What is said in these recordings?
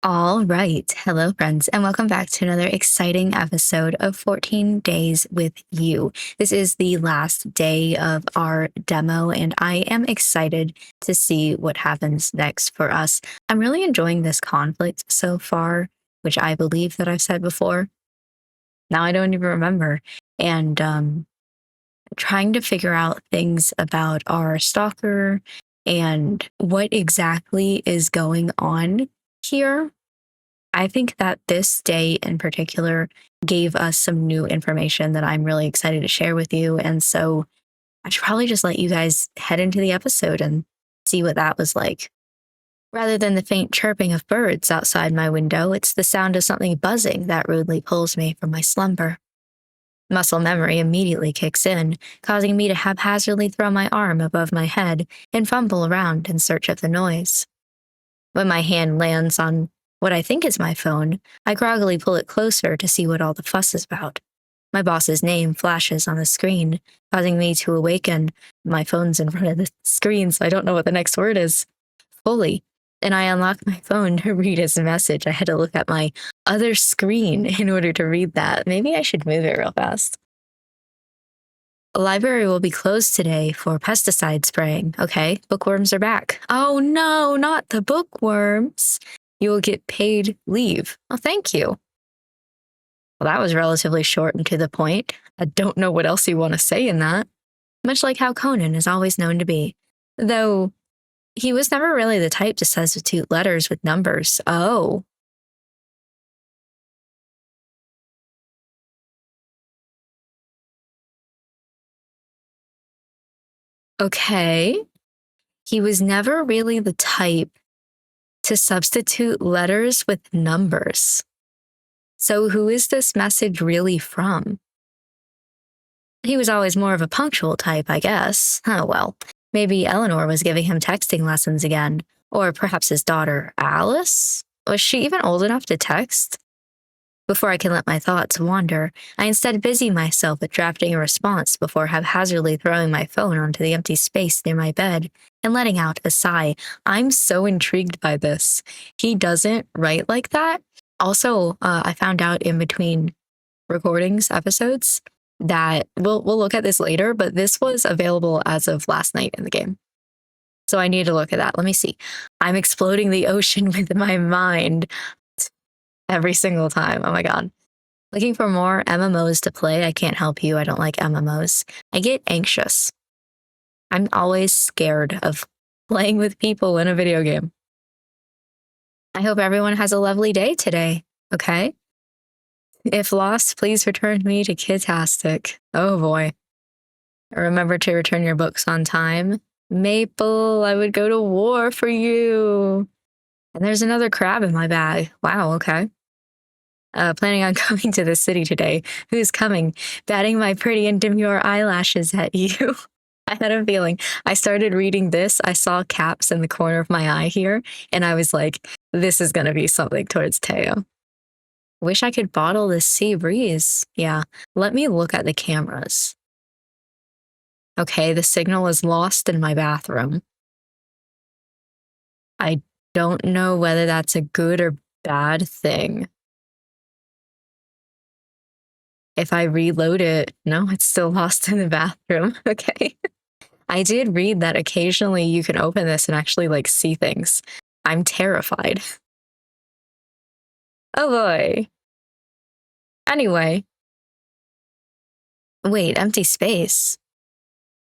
All right. Hello, friends, and welcome back to another exciting episode of 14 Days with You. This is the last day of our demo, and I am excited to see what happens next for us. I'm really enjoying this conflict so far, which I believe that I've said before. Now I don't even remember. And trying to figure out things about our stalker and what exactly is going on here. I think that this day in particular gave us some new information that I'm really excited to share with you. And so I should probably just let you guys head into the episode and see what that was like. Rather than the faint chirping of birds outside my window, it's the sound of something buzzing that rudely pulls me from my slumber. Muscle memory immediately kicks in, causing me to haphazardly throw my arm above my head and fumble around in search of the noise. When my hand lands on what I think is my phone, I groggily pull it closer to see what all the fuss is about. My boss's name flashes on the screen, causing me to awaken. My phone's in front of the screen, so I don't know what the next word is fully. And I unlock my phone to read his message. I had to look at my other screen in order to read that. Maybe I should move it real fast. The library will be closed today for pesticide spraying. Okay, bookworms are back. Oh no, not the bookworms. You will get paid leave. Oh, thank you. Well, that was relatively short and to the point. I don't know what else you want to say in that. Much like how Conan is always known to be. Though he was never really the type to substitute letters with numbers. Oh. Okay. He was never really the type to substitute letters with numbers. So who is this message really from? He was always more of a punctual type, I guess. Oh well, maybe Eleanor was giving him texting lessons again. Or perhaps his daughter, Alice? Was she even old enough to text? Before I can let my thoughts wander, I instead busy myself with drafting a response before haphazardly throwing my phone onto the empty space near my bed and letting out a sigh. I'm so intrigued by this. He doesn't write like that. Also, I found out in between recordings episodes that we'll look at this later, but this was available as of last night in the game. So I need to look at that. Let me see. I'm exploding the ocean with my mind every single time. Oh my God. Looking for more MMOs to play. I can't help you. I don't like MMOs. I get anxious. I'm always scared of playing with people in a video game. I hope everyone has a lovely day today. Okay? If lost, please return me to Kidtastic. Oh boy. Remember to return your books on time. Maple, I would go to war for you. And there's another crab in my bag. Wow, okay. Planning on coming to the city today. Who's coming? Batting my pretty and demure eyelashes at you. I had a feeling. I started reading this. I saw caps in the corner of my eye here, and I was like, this is going to be something towards Teo. Wish I could bottle this sea breeze. Yeah, let me look at the cameras. Okay, the signal is lost in my bathroom. I don't know whether that's a good or bad thing. If I reload it, no, it's still lost in the bathroom. Okay. I did read that occasionally you can open this and actually like see things. I'm terrified. Oh boy. Anyway. Wait, empty space.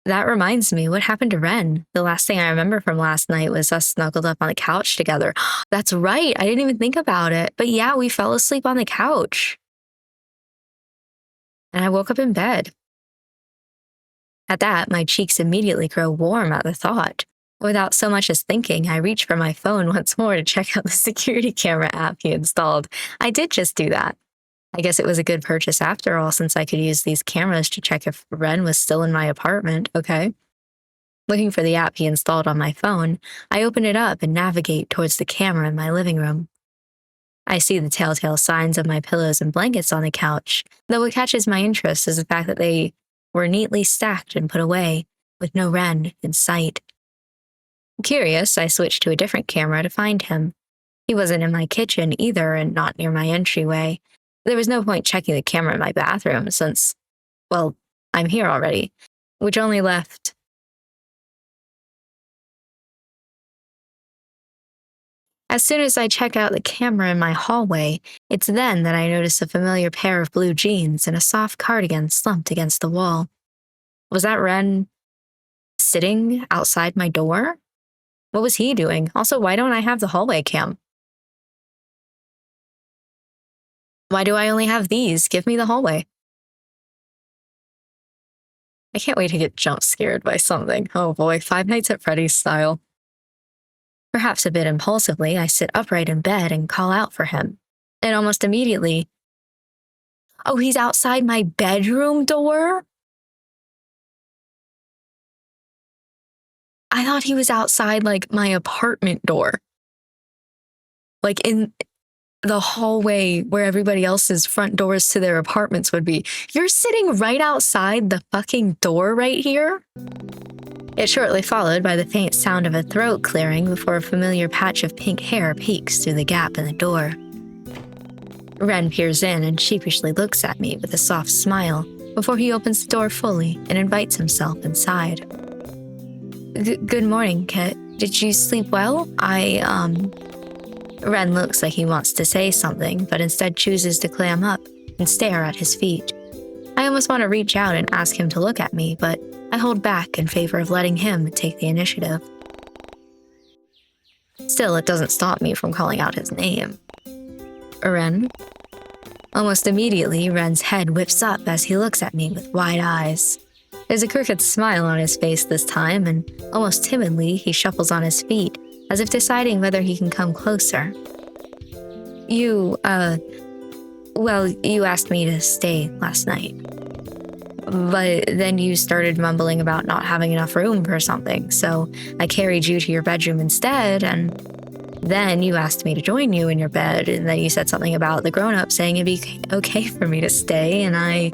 That reminds me, what happened to Ren? The last thing I remember from last night was us snuggled up on the couch together. That's right. I didn't even think about it. But yeah, we fell asleep on the couch. And I woke up in bed. At that, my cheeks immediately grow warm at the thought. Without so much as thinking, I reach for my phone once more to check out the security camera app he installed. I did just do that. I guess it was a good purchase after all, since I could use these cameras to check if Ren was still in my apartment, okay? Looking for the app he installed on my phone, I open it up and navigate towards the camera in my living room. I see the telltale signs of my pillows and blankets on the couch, though what catches my interest is the fact that they were neatly stacked and put away, with no Ren in sight. Curious, I switched to a different camera to find him. He wasn't in my kitchen either and not near my entryway. There was no point checking the camera in my bathroom since, well, I'm here already, which only left. As soon as I check out the camera in my hallway, it's then that I notice a familiar pair of blue jeans and a soft cardigan slumped against the wall. Was that Ren sitting outside my door? What was he doing? Also, why don't I have the hallway cam? Why do I only have these? Give me the hallway. I can't wait to get jump scared by something. Oh boy, Five Nights at Freddy's style. Perhaps a bit impulsively, I sit upright in bed and call out for him. And almost immediately, oh, he's outside my bedroom door? I thought he was outside, like, my apartment door. Like, in the hallway where everybody else's front doors to their apartments would be. You're sitting right outside the fucking door right here? It shortly followed by the faint sound of a throat clearing before a familiar patch of pink hair peeks through the gap in the door. Ren peers in and sheepishly looks at me with a soft smile before he opens the door fully and invites himself inside. Good morning, Kit. Did you sleep well? Ren looks like he wants to say something, but instead chooses to clam up and stare at his feet. I almost want to reach out and ask him to look at me, but I hold back in favor of letting him take the initiative. Still, it doesn't stop me from calling out his name. Ren? Almost immediately, Ren's head whips up as he looks at me with wide eyes. There's a crooked smile on his face this time, and almost timidly, he shuffles on his feet, as if deciding whether he can come closer. You asked me to stay last night. But then you started mumbling about not having enough room for something, so I carried you to your bedroom instead, and then you asked me to join you in your bed, and then you said something about the grown-up saying it'd be okay for me to stay, and I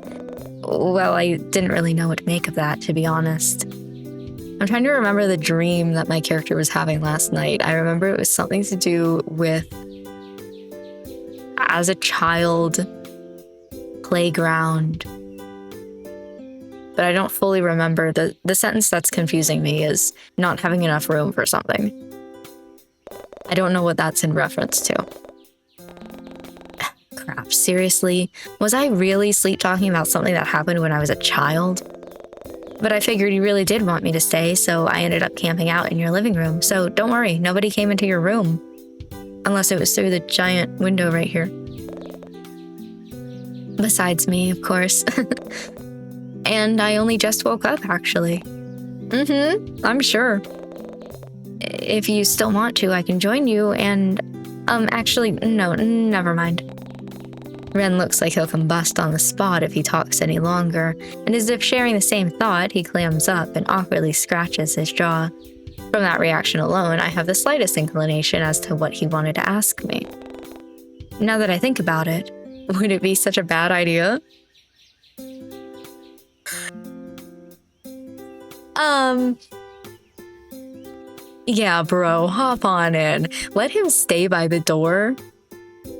didn't really know what to make of that, to be honest. I'm trying to remember the dream that my character was having last night. I remember it was something to do with, as a child, playground. But I don't fully remember. The sentence that's confusing me is not having enough room for something. I don't know what that's in reference to. Crap, seriously? Was I really sleep talking about something that happened when I was a child? But I figured you really did want me to stay, so I ended up camping out in your living room. So don't worry, nobody came into your room. Unless it was through the giant window right here. Besides me, of course. And I only just woke up, actually. I'm sure. If you still want to, I can join you and... actually, no, never mind. Ren looks like he'll combust on the spot if he talks any longer, and as if sharing the same thought, he clams up and awkwardly scratches his jaw. From that reaction alone, I have the slightest inclination as to what he wanted to ask me. Now that I think about it, would it be such a bad idea? Yeah, bro, hop on in. Let him stay by the door.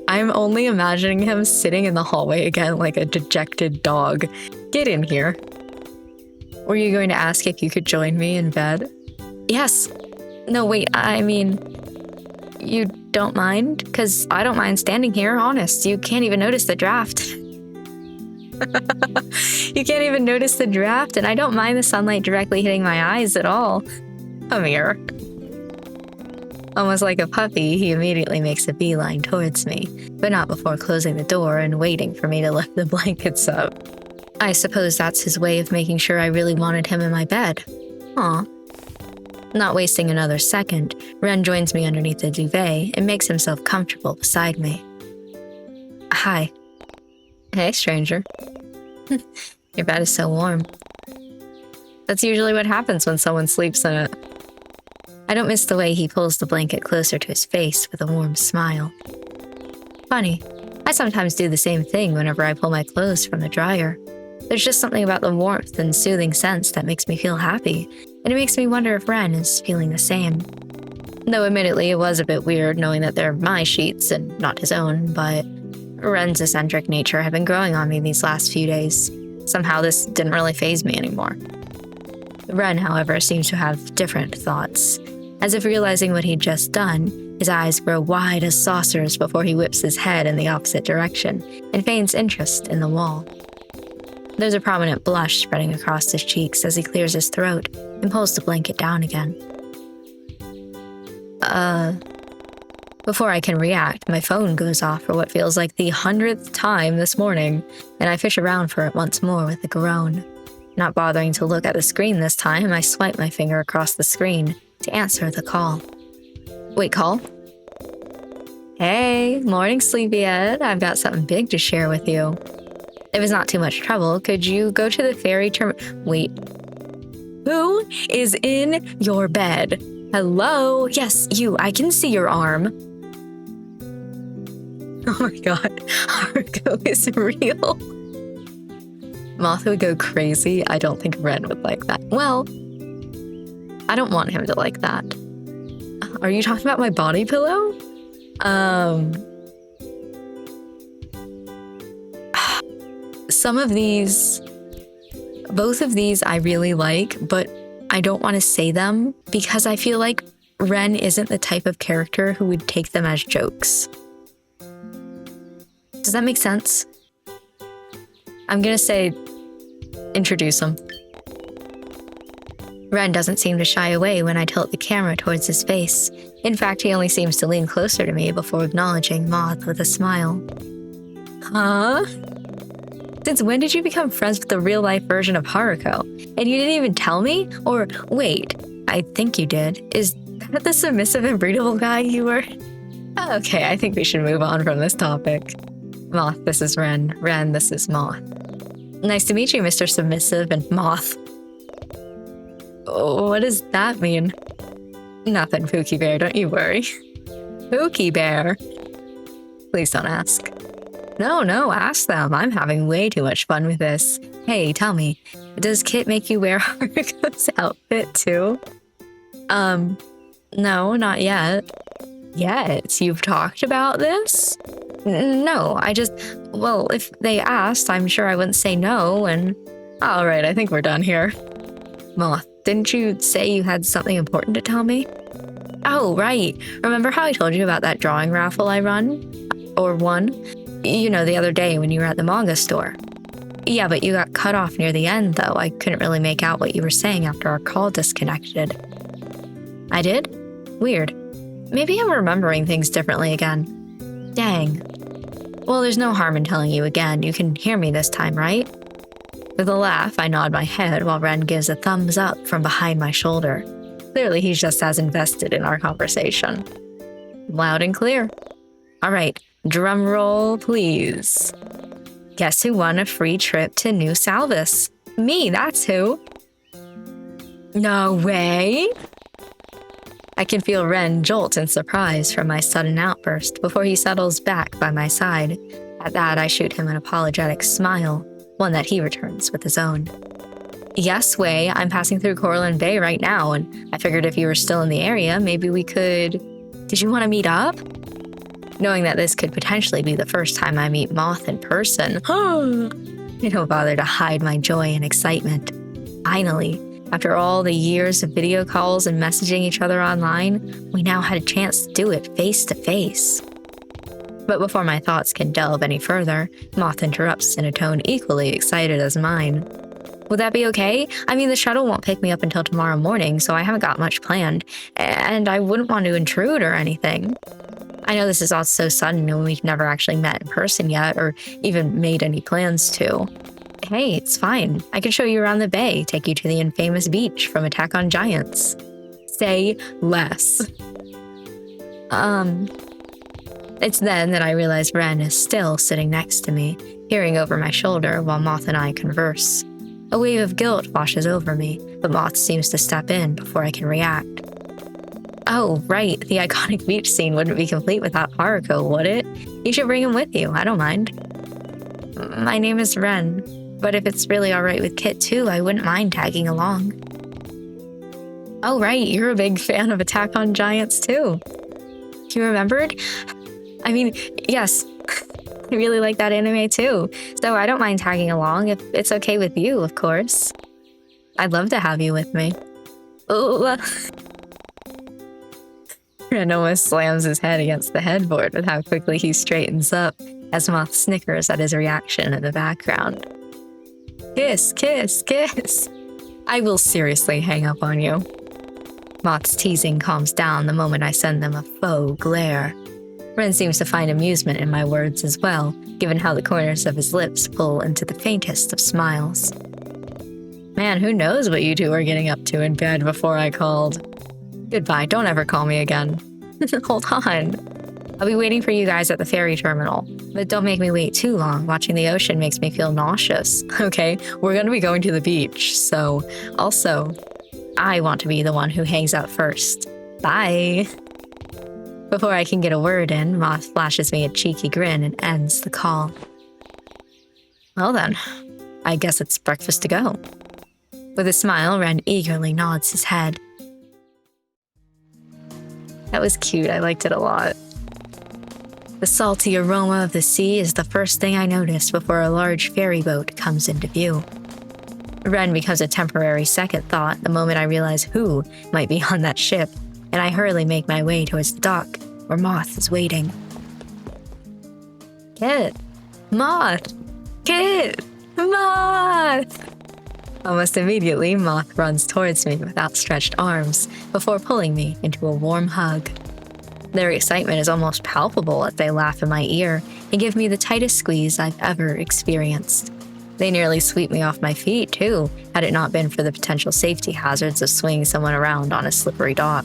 I'm only imagining him sitting in the hallway again like a dejected dog. Get in here. Were you going to ask if you could join me in bed? Yes. No, wait, I mean, you don't mind? Because I don't mind standing here, honest. You can't even notice the draft. You can't even notice the draft, and I don't mind the sunlight directly hitting my eyes at all. Come here. Almost like a puppy, he immediately makes a beeline towards me, but not before closing the door and waiting for me to lift the blankets up. I suppose that's his way of making sure I really wanted him in my bed. Aw. Not wasting another second, Ren joins me underneath the duvet and makes himself comfortable beside me. Hi. Hey, stranger. Your bed is so warm. That's usually what happens when someone sleeps in it. I don't miss the way he pulls the blanket closer to his face with a warm smile. Funny, I sometimes do the same thing whenever I pull my clothes from the dryer. There's just something about the warmth and soothing sense that makes me feel happy, and it makes me wonder if Ren is feeling the same. Though admittedly, it was a bit weird knowing that they're my sheets and not his own, but Ren's eccentric nature had been growing on me these last few days. Somehow this didn't really faze me anymore. Ren, however, seems to have different thoughts. As if realizing what he'd just done, his eyes grow wide as saucers before he whips his head in the opposite direction and feigns interest in the wall. There's a prominent blush spreading across his cheeks as he clears his throat and pulls the blanket down again. Before I can react, my phone goes off for what feels like the 100th time this morning, and I fish around for it once more with a groan. Not bothering to look at the screen this time, I swipe my finger across the screen to answer the call. Wait, call? Hey, morning, sleepyhead. I've got something big to share with you. If it's not too much trouble, could you go to the ferry Wait. Who is in your bed? Hello? Yes, you. I can see your arm. Oh my god, Haruko is real. Moth would go crazy. I don't think Ren would like that. Well, I don't want him to like that. Are you talking about my body pillow? Both of these I really like, but I don't want to say them because I feel like Ren isn't the type of character who would take them as jokes. Does that make sense? I'm gonna say, introduce him. Ren doesn't seem to shy away when I tilt the camera towards his face. In fact, he only seems to lean closer to me before acknowledging Moth with a smile. Huh? Since when did you become friends with the real-life version of Haruko? And you didn't even tell me? Or, wait, I think you did. Is that the submissive and breedable guy you were? Okay, I think we should move on from this topic. Moth, this is Ren. Ren, this is Moth. Nice to meet you, Mr. Submissive and Moth. What does that mean? Nothing, Pookie Bear, don't you worry. Pookie Bear? Please don't ask. No, ask them. I'm having way too much fun with this. Hey, tell me, does Kit make you wear Haruko's outfit too? No, not yet. Yet? You've talked about this? No, well, if they asked, I'm sure I wouldn't say no, and... Alright, I think we're done here. Moth, didn't you say you had something important to tell me? Oh, right. Remember how I told you about that drawing raffle I won? You know, the other day when you were at the manga store. Yeah, but you got cut off near the end, though. I couldn't really make out what you were saying after our call disconnected. I did? Weird. Maybe I'm remembering things differently again. Dang. Well, there's no harm in telling you again. You can hear me this time, right? With a laugh, I nod my head while Ren gives a thumbs up from behind my shoulder. Clearly, he's just as invested in our conversation. Loud and clear. All right, drum roll, please. Guess who won a free trip to New Salvis? Me, that's who. No way! I can feel Ren jolt in surprise from my sudden outburst before he settles back by my side. At that, I shoot him an apologetic smile, one that he returns with his own. Yes, Wei, I'm passing through Coralline Bay right now, and I figured if you were still in the area, maybe we could... Did you want to meet up? Knowing that this could potentially be the first time I meet Moth in person, I don't bother to hide my joy and excitement. Finally, after all the years of video calls and messaging each other online, we now had a chance to do it face to face. But before my thoughts can delve any further, Moth interrupts in a tone equally excited as mine. Would that be okay? I mean, the shuttle won't pick me up until tomorrow morning, so I haven't got much planned, and I wouldn't want to intrude or anything. I know this is all so sudden and we've never actually met in person yet or even made any plans to. Hey, it's fine. I can show you around the bay, take you to the infamous beach from Attack on Giants. Say less. It's then that I realize Ren is still sitting next to me, peering over my shoulder while Moth and I converse. A wave of guilt washes over me, but Moth seems to step in before I can react. Oh, right, the iconic beach scene wouldn't be complete without Haruko, would it? You should bring him with you, I don't mind. My name is Ren, but if it's really alright with Kit too, I wouldn't mind tagging along. Oh, right, you're a big fan of Attack on Giants too. You remembered? I mean, yes, I really like that anime too. So I don't mind tagging along if it's okay with you, of course. I'd love to have you with me. Oh, Ren almost slams his head against the headboard with how quickly he straightens up as Moth snickers at his reaction in the background. Kiss, kiss, kiss. I will seriously hang up on you. Moth's teasing calms down the moment I send them a faux glare. Ren seems to find amusement in my words as well, given how the corners of his lips pull into the faintest of smiles. Man, who knows what you two were getting up to in bed before I called. Goodbye, don't ever call me again. Hold on. I'll be waiting for you guys at the ferry terminal, but don't make me wait too long. Watching the ocean makes me feel nauseous. Okay, we're gonna be going to the beach, so also, I want to be the one who hangs out first. Bye. Before I can get a word in, Moth flashes me a cheeky grin and ends the call. Well then, I guess it's breakfast to go. With a smile, Ren eagerly nods his head. That was cute, I liked it a lot. The salty aroma of the sea is the first thing I notice before a large ferry boat comes into view. Ren becomes a temporary second thought the moment I realize who might be on that ship, and I hurriedly make my way towards the dock, where Moth is waiting. Kit! Moth! Kit! Moth! Almost immediately, Moth runs towards me with outstretched arms, before pulling me into a warm hug. Their excitement is almost palpable as they laugh in my ear and give me the tightest squeeze I've ever experienced. They nearly sweep me off my feet, too, had it not been for the potential safety hazards of swinging someone around on a slippery dock.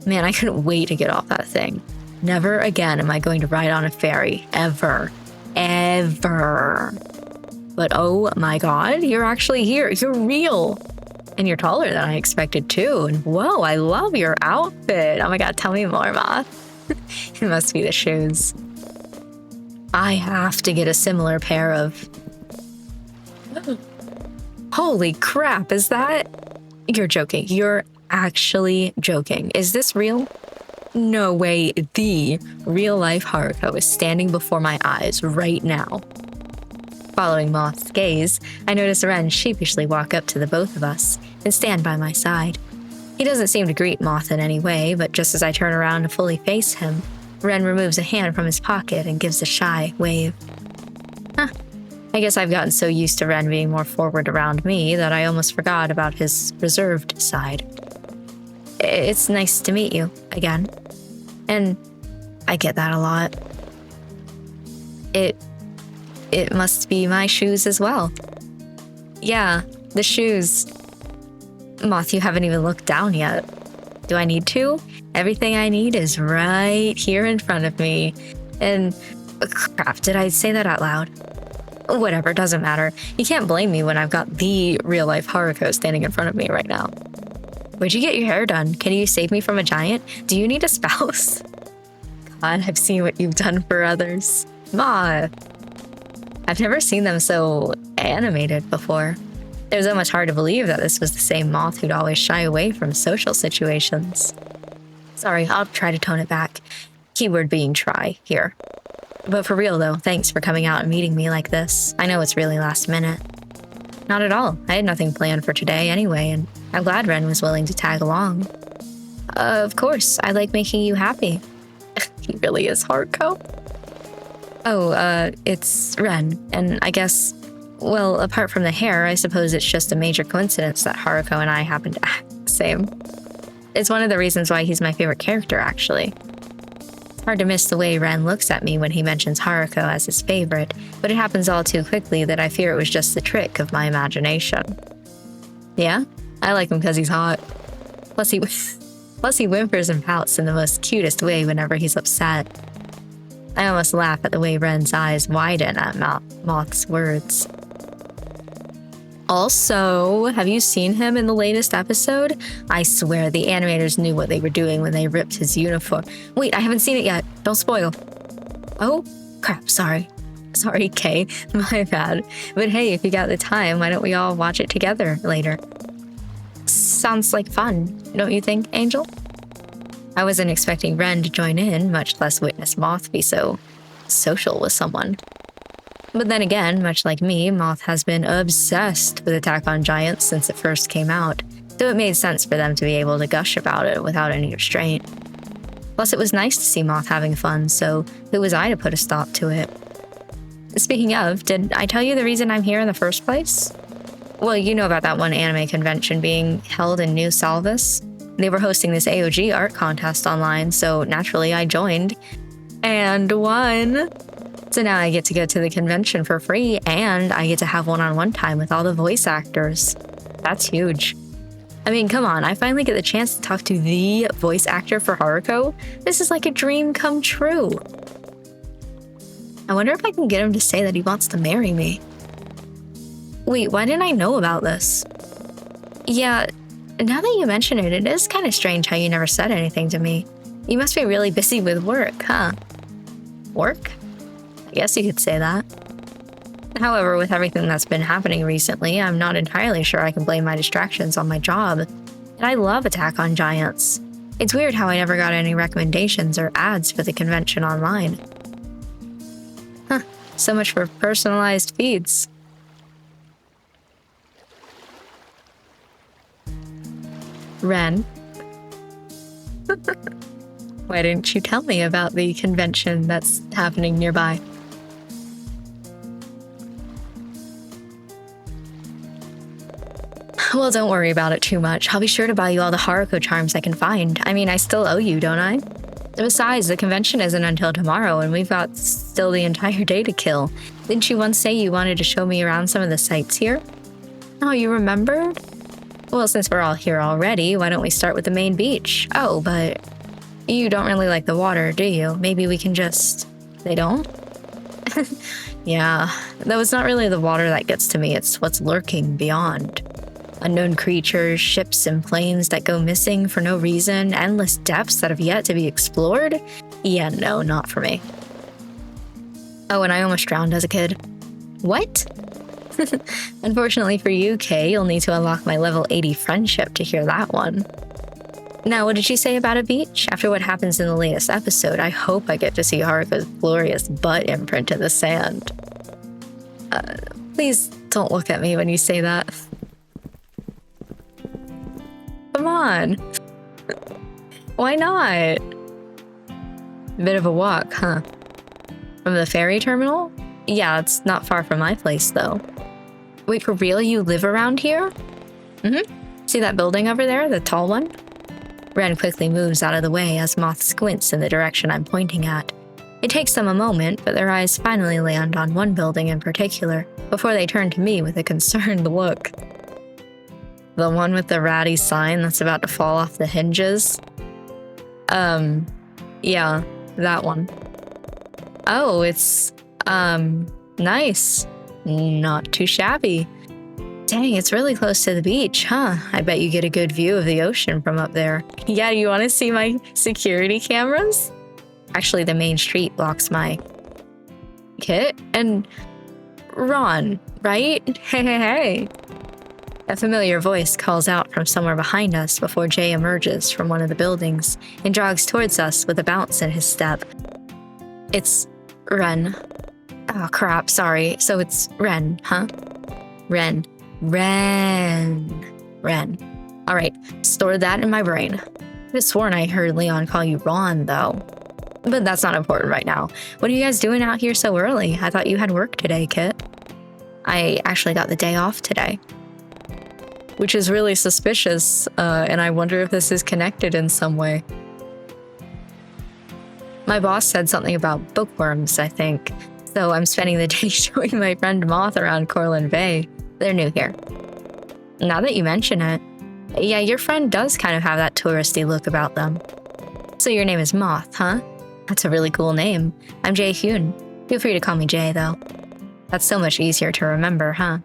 Man, I couldn't wait to get off that thing. Never again am I going to ride on a ferry. Ever. Ever. But oh my god, you're actually here. You're real. And you're taller than I expected too. And whoa, I love your outfit. Oh my god, tell me more, Moth. It must be the shoes. I have to get a similar pair of... Holy crap, is that... You're joking. You're actually joking. Is this real? No way, the real-life Haruko is standing before my eyes right now. Following Moth's gaze, I notice Ren sheepishly walk up to the both of us and stand by my side. He doesn't seem to greet Moth in any way, but just as I turn around to fully face him, Ren removes a hand from his pocket and gives a shy wave. Huh. I guess I've gotten so used to Ren being more forward around me that I almost forgot about his reserved side. It's nice to meet you again. And I get that a lot. It must be my shoes as well. Yeah, the shoes. Moth, you haven't even looked down yet. Do I need to? Everything I need is right here in front of me. And crap, did I say that out loud? Whatever, doesn't matter. You can't blame me when I've got the real-life Haruko standing in front of me right now. Where'd you get your hair done? Can you save me from a giant? Do you need a spouse? God, I've seen what you've done for others. Moth. I've never seen them so animated before. It was almost hard to believe that this was the same Moth who'd always shy away from social situations. Sorry, I'll try to tone it back. Keyword being try here. But for real though, thanks for coming out and meeting me like this. I know it's really last minute. Not at all. I had nothing planned for today anyway, and I'm glad Ren was willing to tag along. Of course, I like making you happy. He really is Haruko. Oh, it's Ren, and I guess, well, apart from the hair, I suppose it's just a major coincidence that Haruko and I happen to act the same. It's one of the reasons why he's my favorite character, actually. It's hard to miss the way Ren looks at me when he mentions Haruko as his favorite, but it happens all too quickly that I fear it was just the trick of my imagination. Yeah? I like him because he's hot. Plus he whimpers and pouts in the most cutest way whenever he's upset. I almost laugh at the way Ren's eyes widen at Moth's words. Also, have you seen him in the latest episode? I swear the animators knew what they were doing when they ripped his uniform. Wait, I haven't seen it yet. Don't spoil. Oh, crap, sorry. Sorry, Kay. My bad. But hey, if you got the time, why don't we all watch it together later? sounds like fun, don't you think, Angel? I wasn't expecting Ren to join in, much less witness Moth be so social with someone. But then again, much like me, Moth has been obsessed with Attack on Giants since it first came out, so it made sense for them to be able to gush about it without any restraint. Plus, it was nice to see Moth having fun, so who was I to put a stop to it? Speaking of, did I tell you the reason I'm here in the first place? Well, you know about that one anime convention being held in New Salvis. They were hosting this AOG art contest online, so naturally I joined. And won! So now I get to go to the convention for free, and I get to have one-on-one time with all the voice actors. That's huge. I mean, come on, I finally get the chance to talk to the voice actor for Haruko. This is like a dream come true. I wonder if I can get him to say that he wants to marry me. Wait, why didn't I know about this? Yeah, now that you mention it, it is kind of strange how you never said anything to me. You must be really busy with work, huh? Work? I guess you could say that. However, with everything that's been happening recently, I'm not entirely sure I can blame my distractions on my job. And I love Attack on Giants. It's weird how I never got any recommendations or ads for the convention online. Huh, so much for personalized feeds. Ren. Why didn't you tell me about the convention that's happening nearby? Well, don't worry about it too much. I'll be sure to buy you all the Haruko charms I can find. I mean, I still owe you, don't I? Besides, the convention isn't until tomorrow, and we've got still the entire day to kill. Didn't you once say you wanted to show me around some of the sights here? Oh, you remembered? Well, since we're all here already, why don't we start with the main beach? Oh, but you don't really like the water, do you? Maybe we can just... They don't? Yeah, though it's not really the water that gets to me, it's what's lurking beyond. Unknown creatures, ships and planes that go missing for no reason, endless depths that have yet to be explored? Yeah, no, not for me. Oh, and I almost drowned as a kid. What? Unfortunately for you, Kay, you'll need to unlock my level 80 friendship to hear that one. Now, what did you say about a beach? After what happens in the latest episode, I hope I get to see Haruko's glorious butt imprint in the sand. Please don't look at me when you say that. Come on. Why not? Bit of a walk, huh? From the ferry terminal? Yeah, it's not far from my place, though. Wait, for real? You live around here? Mm-hmm. See that building over there? The tall one? Ren quickly moves out of the way as Moth squints in the direction I'm pointing at. It takes them a moment, but their eyes finally land on one building in particular, before they turn to me with a concerned look. The one with the ratty sign that's about to fall off the hinges? Yeah, that one. Oh, it's, nice. Not too shabby. Dang, it's really close to the beach, huh? I bet you get a good view of the ocean from up there. Yeah, you want to see my security cameras? Actually, the main street blocks my... Kit? And... Ron, right? Hey, hey, hey. A familiar voice calls out from somewhere behind us before Jay emerges from one of the buildings and jogs towards us with a bounce in his step. It's Ren. Oh crap, sorry. So it's Ren, huh? Ren. Alright, store that in my brain. I could sworn I heard Leon call you Ron, though. But that's not important right now. What are you guys doing out here so early? I thought you had work today, Kit. I actually got the day off today. Which is really suspicious, and I wonder if this is connected in some way. My boss said something about bookworms, I think, so I'm spending the day showing my friend Moth around Corlin Bay. They're new here. Now that you mention it, yeah, your friend does kind of have that touristy look about them. So your name is Moth, huh? That's a really cool name. I'm Jae Hyun. Feel free to call me Jay, though. That's so much easier to remember, huh?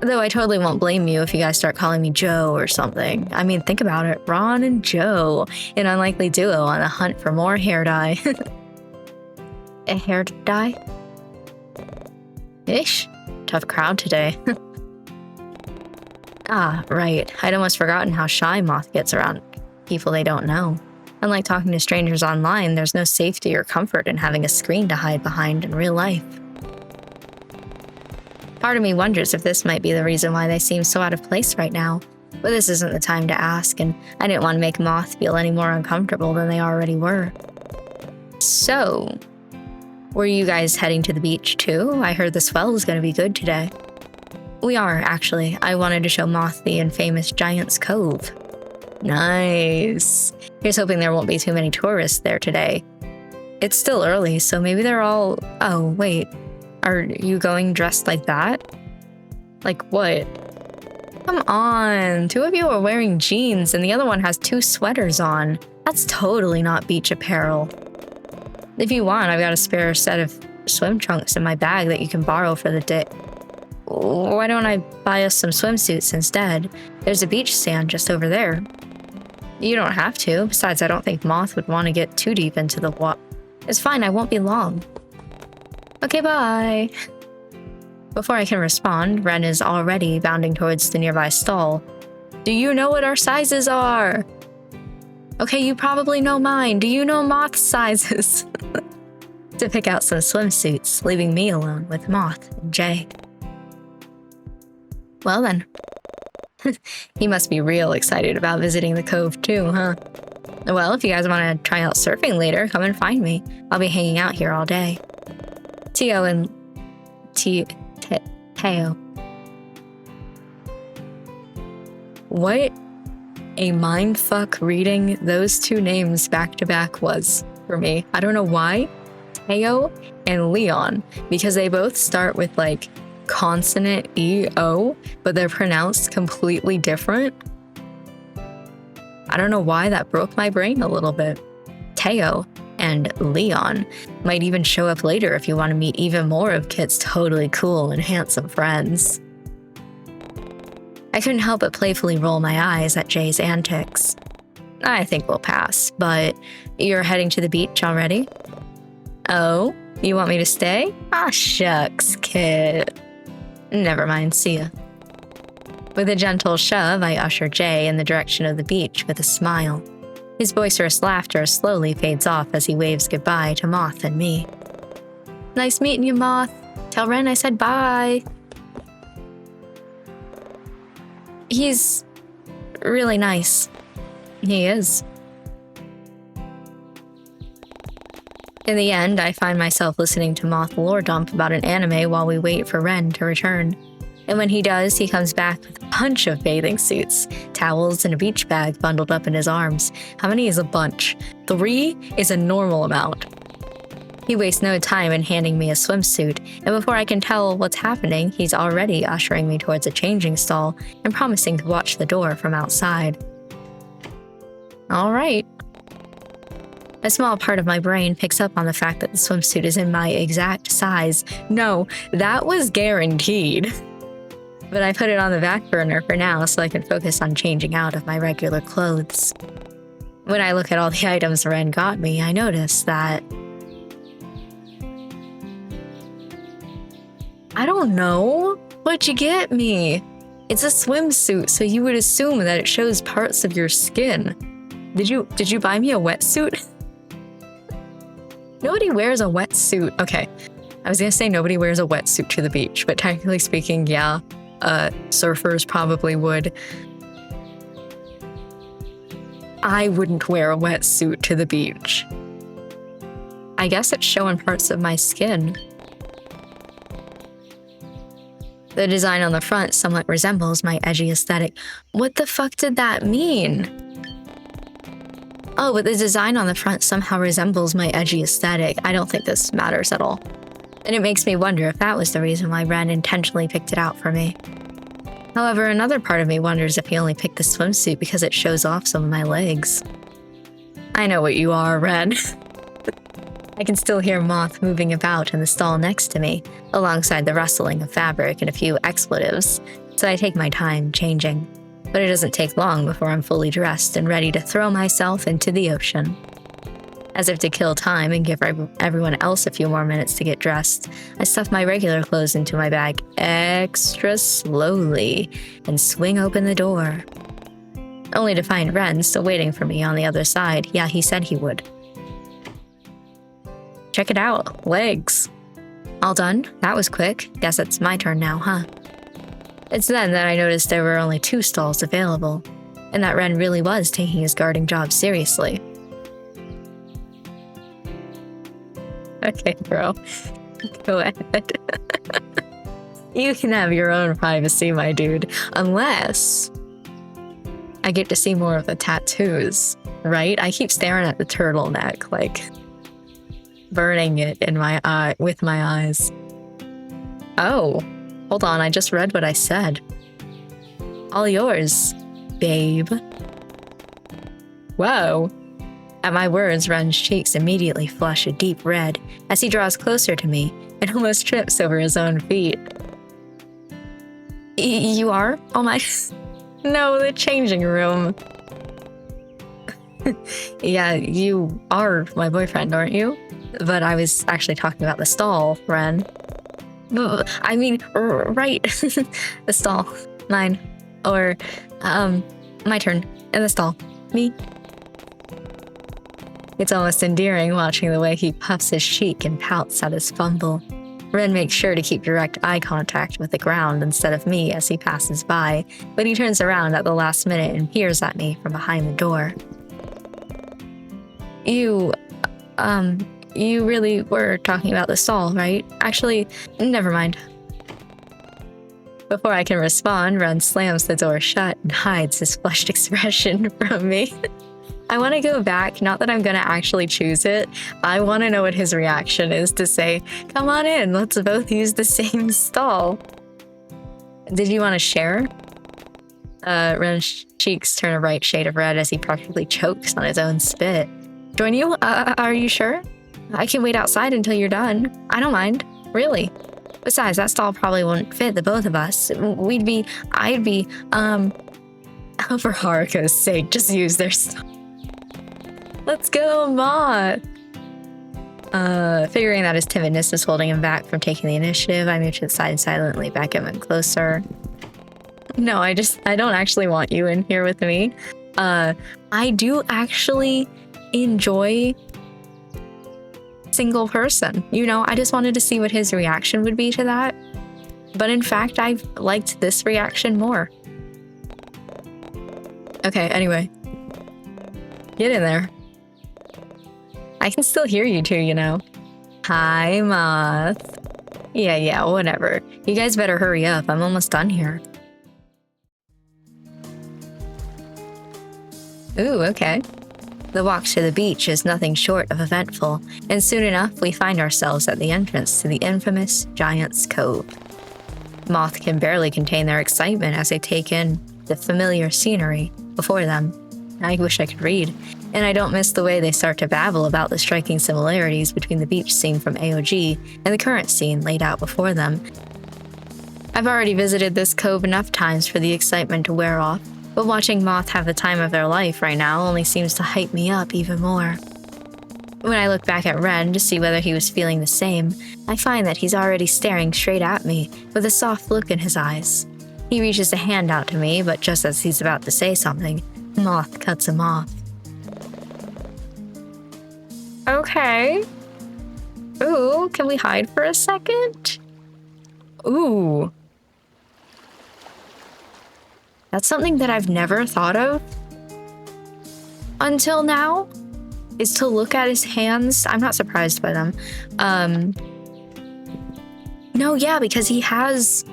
Though I totally won't blame you if you guys start calling me Joe or something. I mean, think about it. Ron and Joe, an unlikely duo on the hunt for more hair dye. A hair dye? Ish. Tough crowd today. Ah, right. I'd almost forgotten how shy Moth gets around people they don't know. Unlike talking to strangers online, there's no safety or comfort in having a screen to hide behind in real life. Part of me wonders if this might be the reason why they seem so out of place right now, but this isn't the time to ask, and I didn't want to make Moth feel any more uncomfortable than they already were. So, were you guys heading to the beach too? I heard the swell was going to be good today. We are, actually. I wanted to show Moth the infamous Giant's Cove. Nice. Here's hoping there won't be too many tourists there today. It's still early, so maybe they're all... Oh, wait. Are you going dressed like that? Like what? Come on. 2 of you are wearing jeans and the other one has 2 sweaters on. That's totally not beach apparel. If you want, I've got a spare set of swim trunks in my bag that you can borrow for the day. Why don't I buy us some swimsuits instead? There's a beach stand just over there. You don't have to. Besides, I don't think Moth would want to get too deep into the water. It's fine, I won't be long. Okay, bye. Before I can respond, Ren is already bounding towards the nearby stall. Do you know what our sizes are? Okay, you probably know mine. Do you know Moth's sizes? To pick out some swimsuits, leaving me alone with Moth and Jay. Well then. He must be real excited about visiting the cove too, huh? Well, if you guys want to try out surfing later, come and find me. I'll be hanging out here all day. Teo and... Teo. What a mindfuck reading those 2 names back to back was for me. I don't know why. Teo and Leon, because they both start with like consonant E-O, but they're pronounced completely different. I don't know why that broke my brain a little bit. Teo and Leon might even show up later if you want to meet even more of Kit's totally cool and handsome friends. I couldn't help but playfully roll my eyes at Jay's antics. I think we'll pass, but you're heading to the beach already? Oh, you want me to stay? Ah, shucks, Kit. Never mind, see ya. With a gentle shove, I usher Jay in the direction of the beach with a smile. His boisterous laughter slowly fades off as he waves goodbye to Moth and me. Nice meeting you, Moth. Tell Ren I said bye. He's really nice. He is. In the end, I find myself listening to Moth lore dump about an anime while we wait for Ren to return. And when he does, he comes back with a bunch of bathing suits, towels, and a beach bag bundled up in his arms. How many is a bunch? 3 is a normal amount. He wastes no time in handing me a swimsuit, and before I can tell what's happening, he's already ushering me towards a changing stall and promising to watch the door from outside. All right. A small part of my brain picks up on the fact that the swimsuit is in my exact size. No, that was guaranteed. But I put it on the back burner for now so I can focus on changing out of my regular clothes. When I look at all the items Ren got me, I notice that... I don't know. What'd you get me? It's a swimsuit, so you would assume that it shows parts of your skin. Did you buy me a wetsuit? Nobody wears a wetsuit. Okay, I was gonna say nobody wears a wetsuit to the beach, but technically speaking, yeah, surfers probably would. I wouldn't wear a wetsuit to the beach. I guess it's showing parts of my skin. The design on the front somewhat resembles my edgy aesthetic. What the fuck did that mean? Oh, but the design on the front somehow resembles my edgy aesthetic. I don't think this matters at all. And it makes me wonder if that was the reason why Ren intentionally picked it out for me. However, another part of me wonders if he only picked the swimsuit because it shows off some of my legs. I know what you are, Ren. I can still hear Moth moving about in the stall next to me, alongside the rustling of fabric and a few expletives, so I take my time changing. But it doesn't take long before I'm fully dressed and ready to throw myself into the ocean. As if to kill time and give everyone else a few more minutes to get dressed, I stuff my regular clothes into my bag extra slowly and swing open the door. Only to find Ren still waiting for me on the other side. Yeah, he said he would. Check it out. Legs. All done? That was quick. Guess it's my turn now, huh? It's then that I noticed there were only 2 stalls available, and that Ren really was taking his guarding job seriously. Okay, bro. Go ahead. You can have your own privacy, my dude. Unless I get to see more of the tattoos, right? I keep staring at the turtleneck, like burning it in my eye with my eyes. Oh, hold on, I just read what I said. All yours, babe. Whoa. At my words, Ren's cheeks immediately flush a deep red as he draws closer to me and almost trips over his own feet. You are? Oh my... No, the changing room. Yeah, you are my boyfriend, aren't you? But I was actually talking about the stall, Ren. I mean, right. The stall. Mine. Or, my turn. In the stall. Me. It's almost endearing watching the way he puffs his cheek and pouts at his fumble. Ren makes sure to keep direct eye contact with the ground instead of me as he passes by, but he turns around at the last minute and peers at me from behind the door. You really were talking about the stall, right? Actually, never mind. Before I can respond, Ren slams the door shut and hides his flushed expression from me. I want to go back, not that I'm going to actually choose it. I want to know what his reaction is to say, come on in, let's both use the same stall. Did you want to share? Ren's cheeks turn a bright shade of red as he practically chokes on his own spit. Join you? Are you sure? I can wait outside until you're done. I don't mind, really. Besides, that stall probably won't fit the both of us. I'd be, for Haruko's sake, just use their stall. Let's go, Moth! Figuring that his timidness was holding him back from taking the initiative, I moved to the side and silently back him in closer. No, I don't actually want you in here with me. I do actually enjoy single person. You know, I just wanted to see what his reaction would be to that. But in fact, I liked this reaction more. Okay, anyway. Get in there. I can still hear you two, you know. Hi, Moth. Yeah, whatever. You guys better hurry up. I'm almost done here. Ooh, okay. The walk to the beach is nothing short of eventful, and soon enough we find ourselves at the entrance to the infamous Giant's Cove. Moth can barely contain their excitement as they take in the familiar scenery before them. I wish I could read, and I don't miss the way they start to babble about the striking similarities between the beach scene from AOG and the current scene laid out before them. I've already visited this cove enough times for the excitement to wear off, but watching Moth have the time of their life right now only seems to hype me up even more. When I look back at Ren to see whether he was feeling the same, I find that he's already staring straight at me with a soft look in his eyes. He reaches a hand out to me, but just as he's about to say something, Moth cuts him off. Okay. Ooh, can we hide for a second? Ooh. That's something that I've never thought of until now, is to look at his hands. I'm not surprised by them. No, yeah, because he has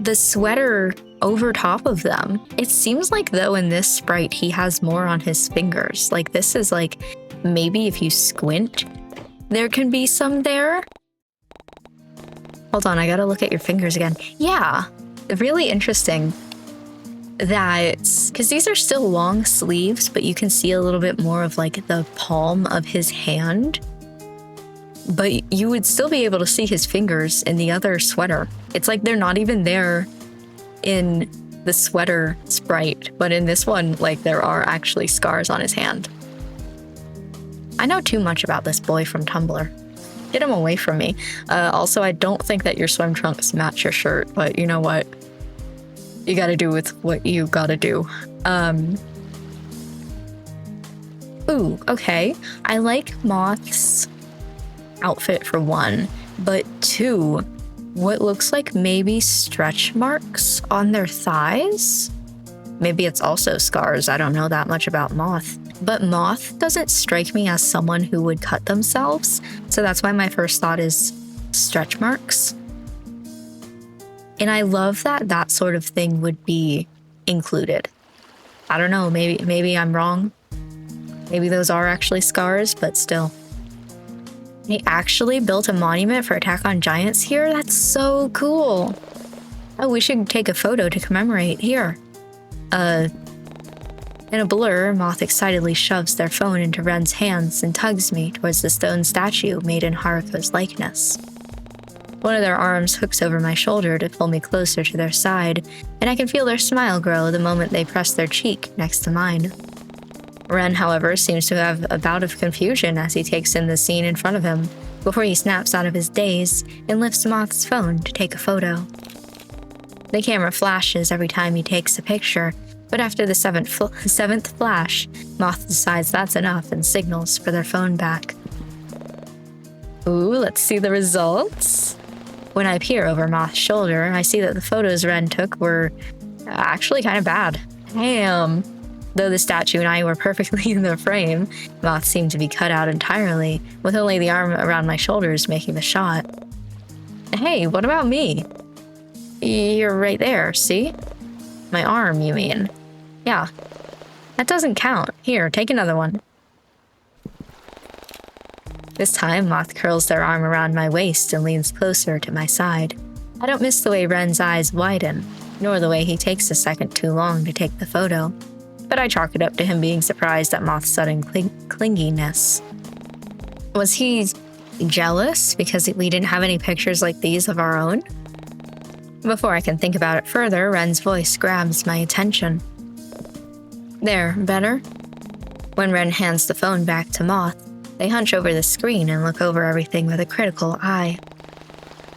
the sweater over top of them. It seems like, though, in this sprite, he has more on his fingers. Like, this is like, maybe if you squint, there can be some there. Hold on, I gotta look at your fingers again. Yeah, really interesting that, because these are still long sleeves, but you can see a little bit more of like the palm of his hand. But you would still be able to see his fingers in the other sweater. It's like they're not even there in the sweater sprite, but in this one, like, there are actually scars on his hand. I know too much about this boy from Tumblr. Get him away from me. Also, I don't think that your swim trunks match your shirt, but you know what? You gotta do with what you gotta do. Ooh, okay. I like Moth's outfit for one, but two, what looks like maybe stretch marks on their thighs? Maybe it's also scars. I don't know that much about Moth. But Moth doesn't strike me as someone who would cut themselves, so that's why my first thought is stretch marks. And I love that that sort of thing would be included. I don't know, maybe I'm wrong. Maybe those are actually scars, but still. They actually built a monument for Attack on Giants here? That's so cool. Oh, we should take a photo to commemorate here. In a blur, Moth excitedly shoves their phone into Ren's hands and tugs me towards the stone statue made in Haruko's likeness. One of their arms hooks over my shoulder to pull me closer to their side, and I can feel their smile grow the moment they press their cheek next to mine. Ren, however, seems to have a bout of confusion as he takes in the scene in front of him, before he snaps out of his daze and lifts Moth's phone to take a photo. The camera flashes every time he takes a picture, but after the seventh flash, Moth decides that's enough and signals for their phone back. Ooh, let's see the results. When I peer over Moth's shoulder, I see that the photos Ren took were actually kind of bad. Damn. Though the statue and I were perfectly in the frame, Moth seemed to be cut out entirely, with only the arm around my shoulders making the shot. Hey, what about me? You're right there, see? My arm, you mean? Yeah. That doesn't count. Here, take another one. This time, Moth curls their arm around my waist and leans closer to my side. I don't miss the way Ren's eyes widen, nor the way he takes a second too long to take the photo, but I chalk it up to him being surprised at Moth's sudden clinginess. Was he jealous because we didn't have any pictures like these of our own? Before I can think about it further, Ren's voice grabs my attention. There, better? When Ren hands the phone back to Moth, they hunch over the screen and look over everything with a critical eye.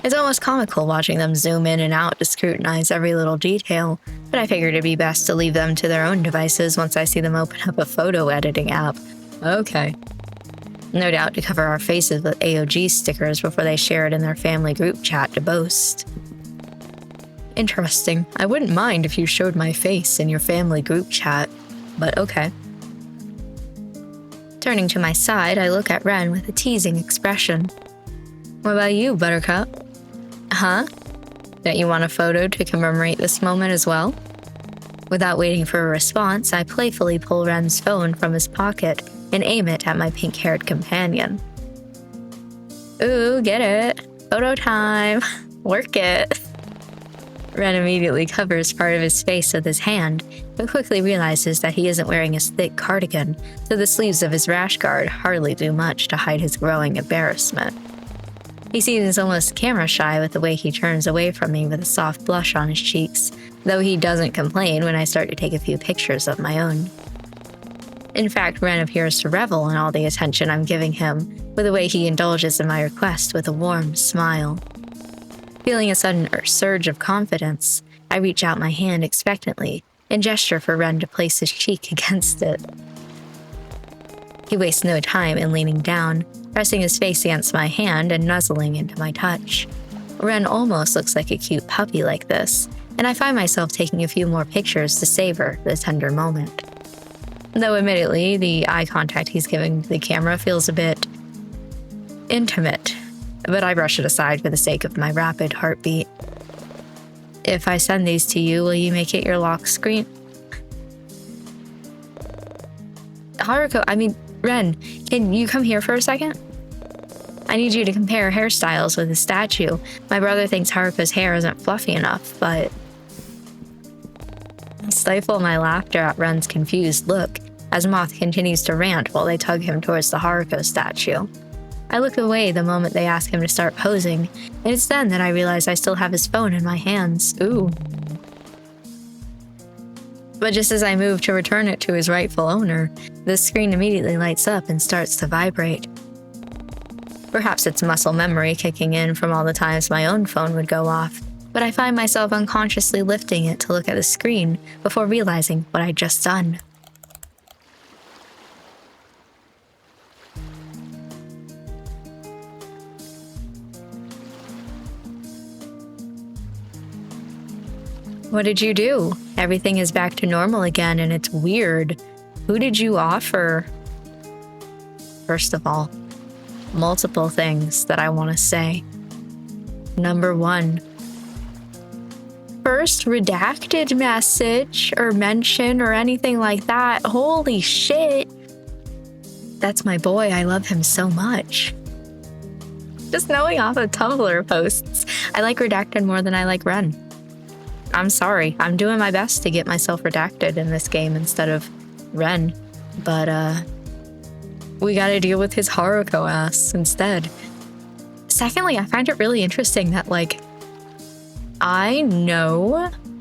It's almost comical watching them zoom in and out to scrutinize every little detail, but I figured it'd be best to leave them to their own devices once I see them open up a photo editing app. Okay. No doubt to cover our faces with AOG stickers before they share it in their family group chat to boast. Interesting. I wouldn't mind if you showed my face in your family group chat, but okay. Turning to my side, I look at Ren with a teasing expression. What about you, Buttercup? Huh? Don't you want a photo to commemorate this moment as well? Without waiting for a response, I playfully pull Ren's phone from his pocket and aim it at my pink-haired companion. Ooh, get it. Photo time. Work it. Ren immediately covers part of his face with his hand, but quickly realizes that he isn't wearing his thick cardigan, so the sleeves of his rash guard hardly do much to hide his growing embarrassment. He seems almost camera-shy with the way he turns away from me with a soft blush on his cheeks, though he doesn't complain when I start to take a few pictures of my own. In fact, Ren appears to revel in all the attention I'm giving him, with the way he indulges in my request with a warm smile. Feeling a sudden surge of confidence, I reach out my hand expectantly and gesture for Ren to place his cheek against it. He wastes no time in leaning down, pressing his face against my hand and nuzzling into my touch. Ren almost looks like a cute puppy like this, and I find myself taking a few more pictures to savor the tender moment. Though admittedly, the eye contact he's giving the camera feels a bit intimate, but I brush it aside for the sake of my rapid heartbeat. If I send these to you, will you make it your lock screen? Ren, can you come here for a second? I need you to compare hairstyles with the statue. My brother thinks Haruko's hair isn't fluffy enough, but... I stifle my laughter at Ren's confused look as Moth continues to rant while they tug him towards the Haruko statue. I look away the moment they ask him to start posing, and it's then that I realize I still have his phone in my hands. Ooh. But just as I move to return it to his rightful owner, the screen immediately lights up and starts to vibrate. Perhaps it's muscle memory kicking in from all the times my own phone would go off, but I find myself unconsciously lifting it to look at the screen before realizing what I'd just done. What did you do? Everything is back to normal again and it's weird. Who did you offer? First of all, multiple things that I want to say. Number 1. First redacted message or mention or anything like that. Holy shit. That's my boy. I love him so much. Just knowing off of Tumblr posts, I like redacted more than I like Ren. I'm sorry. I'm doing my best to get myself redacted in this game instead of Ren. But, we gotta deal with his Haruko ass instead. Secondly, I find it really interesting that, like, I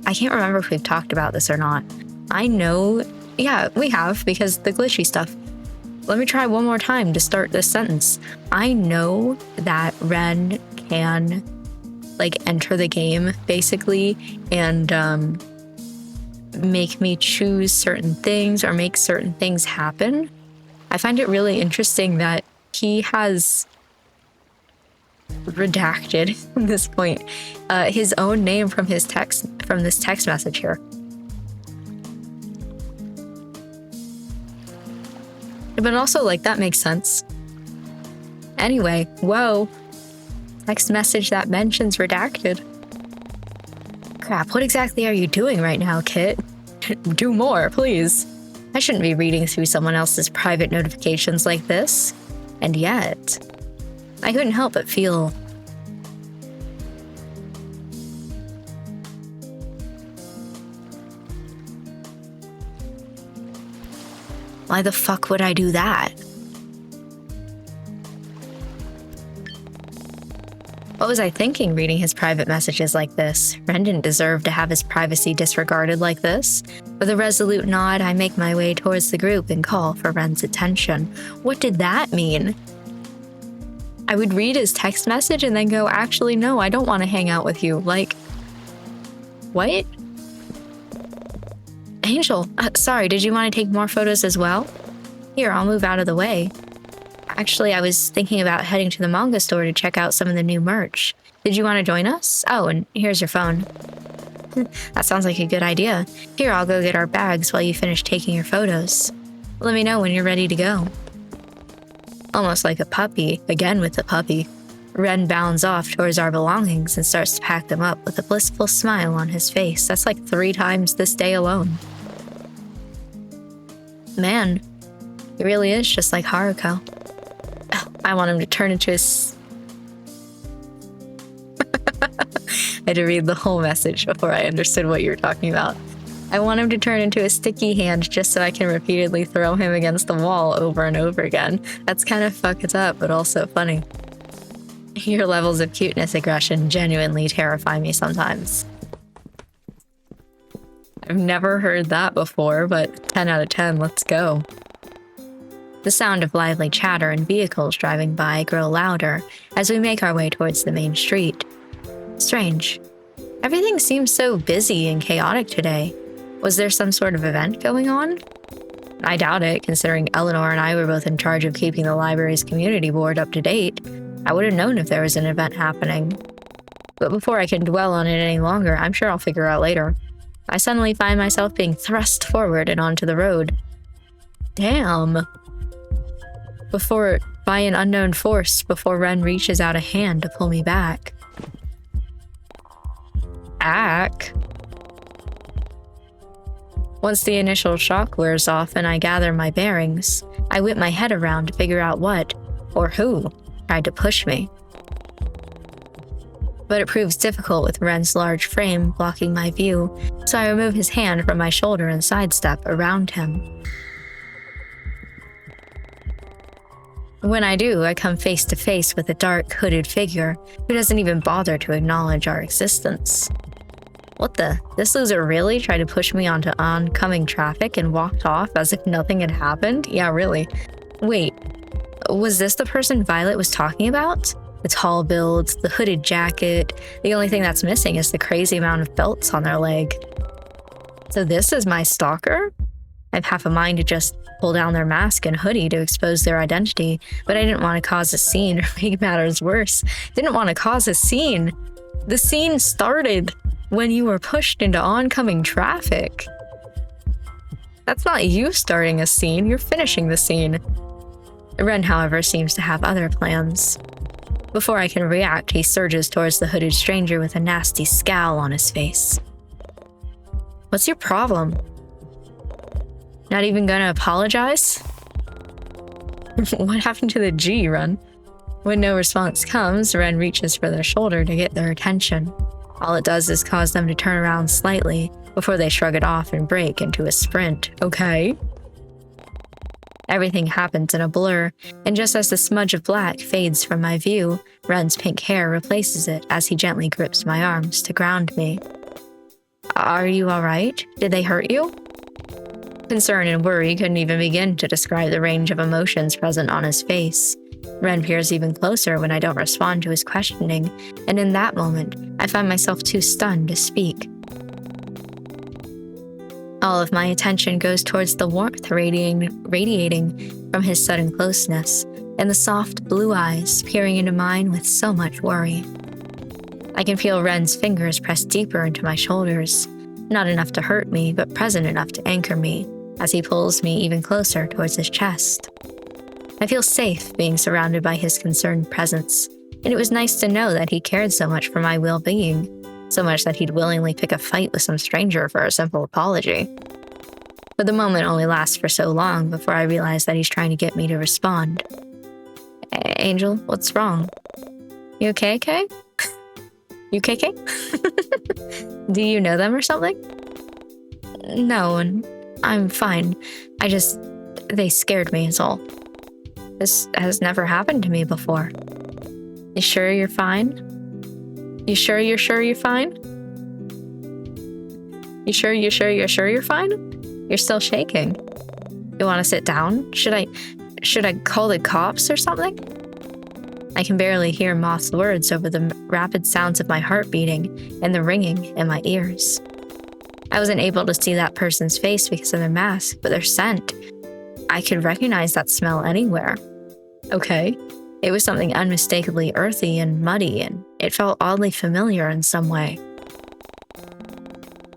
can't remember if we've talked about this or not. Yeah, we have, because the glitchy stuff. Let me try one more time to start this sentence. I know that Ren can, like, enter the game, basically, and, make me choose certain things or make certain things happen. I find it really interesting that he has redacted at this point his own name from this text message here. But also, like, that makes sense. Anyway, whoa. Text message that mentions redacted. Crap, what exactly are you doing right now, Kit? Do more, please. I shouldn't be reading through someone else's private notifications like this. And yet, I couldn't help but feel... Why the fuck would I do that? What was I thinking reading his private messages like this? Ren didn't deserve to have his privacy disregarded like this. With a resolute nod, I make my way towards the group and call for Ren's attention. What did that mean? I would read his text message and then go, actually, no, I don't want to hang out with you. Like, what? Angel, sorry, did you want to take more photos as well? Here, I'll move out of the way. Actually, I was thinking about heading to the manga store to check out some of the new merch. Did you want to join us? Oh, and here's your phone. That sounds like a good idea. Here, I'll go get our bags while you finish taking your photos. Let me know when you're ready to go. Almost like a puppy, again with the puppy, Ren bounds off towards our belongings and starts to pack them up with a blissful smile on his face. That's like 3 times this day alone. Man, he really is just like Haruko. I want him to turn into his... I had to read the whole message before I understood what you were talking about. I want him to turn into a sticky hand just so I can repeatedly throw him against the wall over and over again. That's kind of fucked up, but also funny. Your levels of cuteness aggression genuinely terrify me sometimes. I've never heard that before, but 10 out of 10, let's go. The sound of lively chatter and vehicles driving by grow louder as we make our way towards the main street. Strange. Everything seems so busy and chaotic today. Was there some sort of event going on? I doubt it, considering Eleanor and I were both in charge of keeping the library's community board up to date. I would have known if there was an event happening. But before I can dwell on it any longer, I'm sure I'll figure out later. I suddenly find myself being thrust forward and onto the road. Damn. By an unknown force, before Ren reaches out a hand to pull me back. Ack. Once the initial shock wears off and I gather my bearings, I whip my head around to figure out what, or who, tried to push me. But it proves difficult with Ren's large frame blocking my view, so I remove his hand from my shoulder and sidestep around him. When I do, I come face to face with a dark, hooded figure who doesn't even bother to acknowledge our existence. What the? This loser really tried to push me onto oncoming traffic and walked off as if nothing had happened? Yeah, really. Wait, was this the person Violet was talking about? The tall build, the hooded jacket. The only thing that's missing is the crazy amount of belts on their leg. So this is my stalker? I've half a mind to just pull down their mask and hoodie to expose their identity, but I didn't want to cause a scene or make matters worse. Didn't want to cause a scene. The scene started when you were pushed into oncoming traffic. That's not you starting a scene, you're finishing the scene. Ren, however, seems to have other plans. Before I can react, he surges towards the hooded stranger with a nasty scowl on his face. What's your problem? Not even gonna apologize? What happened to the G, Ren? When no response comes, Ren reaches for their shoulder to get their attention. All it does is cause them to turn around slightly before they shrug it off and break into a sprint. Okay. Everything happens in a blur, and just as the smudge of black fades from my view, Ren's pink hair replaces it as he gently grips my arms to ground me. Are you alright? Did they hurt you? Concern and worry couldn't even begin to describe the range of emotions present on his face. Ren peers even closer when I don't respond to his questioning, and in that moment, I find myself too stunned to speak. All of my attention goes towards the warmth radiating from his sudden closeness, and the soft blue eyes peering into mine with so much worry. I can feel Ren's fingers press deeper into my shoulders, not enough to hurt me, but present enough to anchor me, as he pulls me even closer towards his chest. I feel safe being surrounded by his concerned presence, and it was nice to know that he cared so much for my well-being, so much that he'd willingly pick a fight with some stranger for a simple apology. But the moment only lasts for so long before I realize that he's trying to get me to respond. Angel, what's wrong? You okay, Kay? You KK? Do you know them or something? No, and I'm fine. They scared me is all. This has never happened to me before. You sure you're fine? You sure you're fine? You sure you're fine? You're still shaking. You want to sit down? Should I call the cops or something? I can barely hear Moth's words over the rapid sounds of my heart beating and the ringing in my ears. I wasn't able to see that person's face because of their mask, but their scent. I could recognize that smell anywhere. Okay. It was something unmistakably earthy and muddy, and it felt oddly familiar in some way.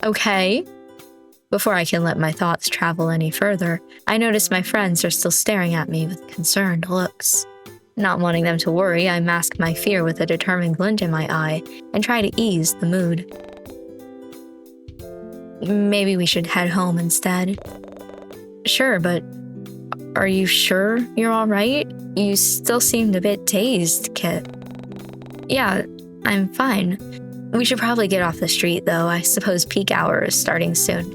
Okay. Before I can let my thoughts travel any further, I notice my friends are still staring at me with concerned looks. Not wanting them to worry, I mask my fear with a determined glint in my eye and try to ease the mood. Maybe we should head home instead. Sure, but are you sure you're all right? You still seemed a bit dazed, Kit. Yeah, I'm fine. We should probably get off the street, though. I suppose peak hour is starting soon.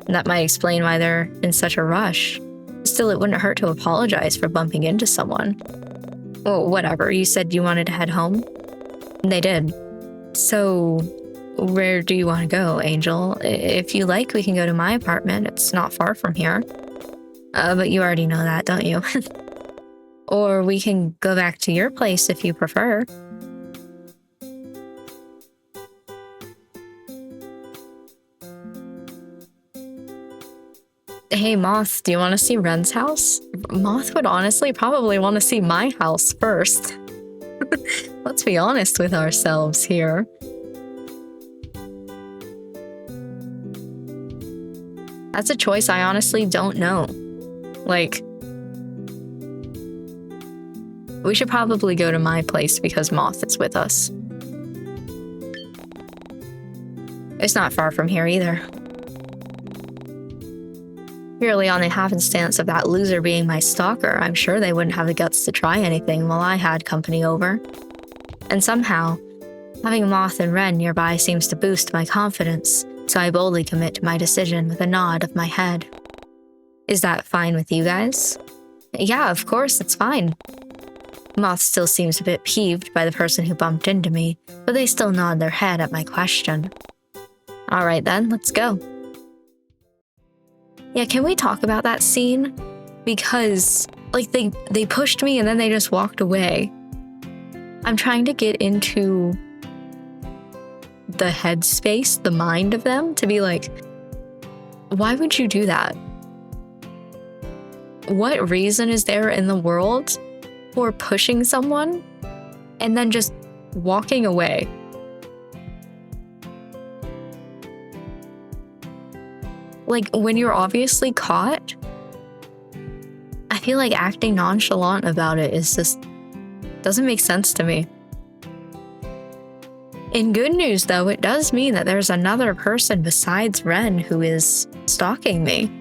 That might explain why they're in such a rush. Still, it wouldn't hurt to apologize for bumping into someone. Well, whatever. You said you wanted to head home? They did. So, where do you want to go, Angel? If you like, we can go to my apartment. It's not far from here. But you already know that, don't you? Or we can go back to your place if you prefer. Hey, Moth, do you want to see Ren's house? Moth would honestly probably want to see my house first. Let's be honest with ourselves here. That's a choice I honestly don't know. Like, we should probably go to my place because Moth is with us. It's not far from here either. Purely on the happenstance of that loser being my stalker, I'm sure they wouldn't have the guts to try anything while I had company over. And somehow, having Moth and Ren nearby seems to boost my confidence, so I boldly commit to my decision with a nod of my head. Is that fine with you guys? Yeah, of course, it's fine. Moth still seems a bit peeved by the person who bumped into me, but they still nod their head at my question. All right then, let's go. Yeah, can we talk about that scene? Because, like, they pushed me and then they just walked away. I'm trying to get into the headspace, the mind of them, to be like, why would you do that? What reason is there in the world for pushing someone and then just walking away? Like, when you're obviously caught, I feel like acting nonchalant about it is just doesn't make sense to me. In good news, though, it does mean that there's another person besides Ren who is stalking me.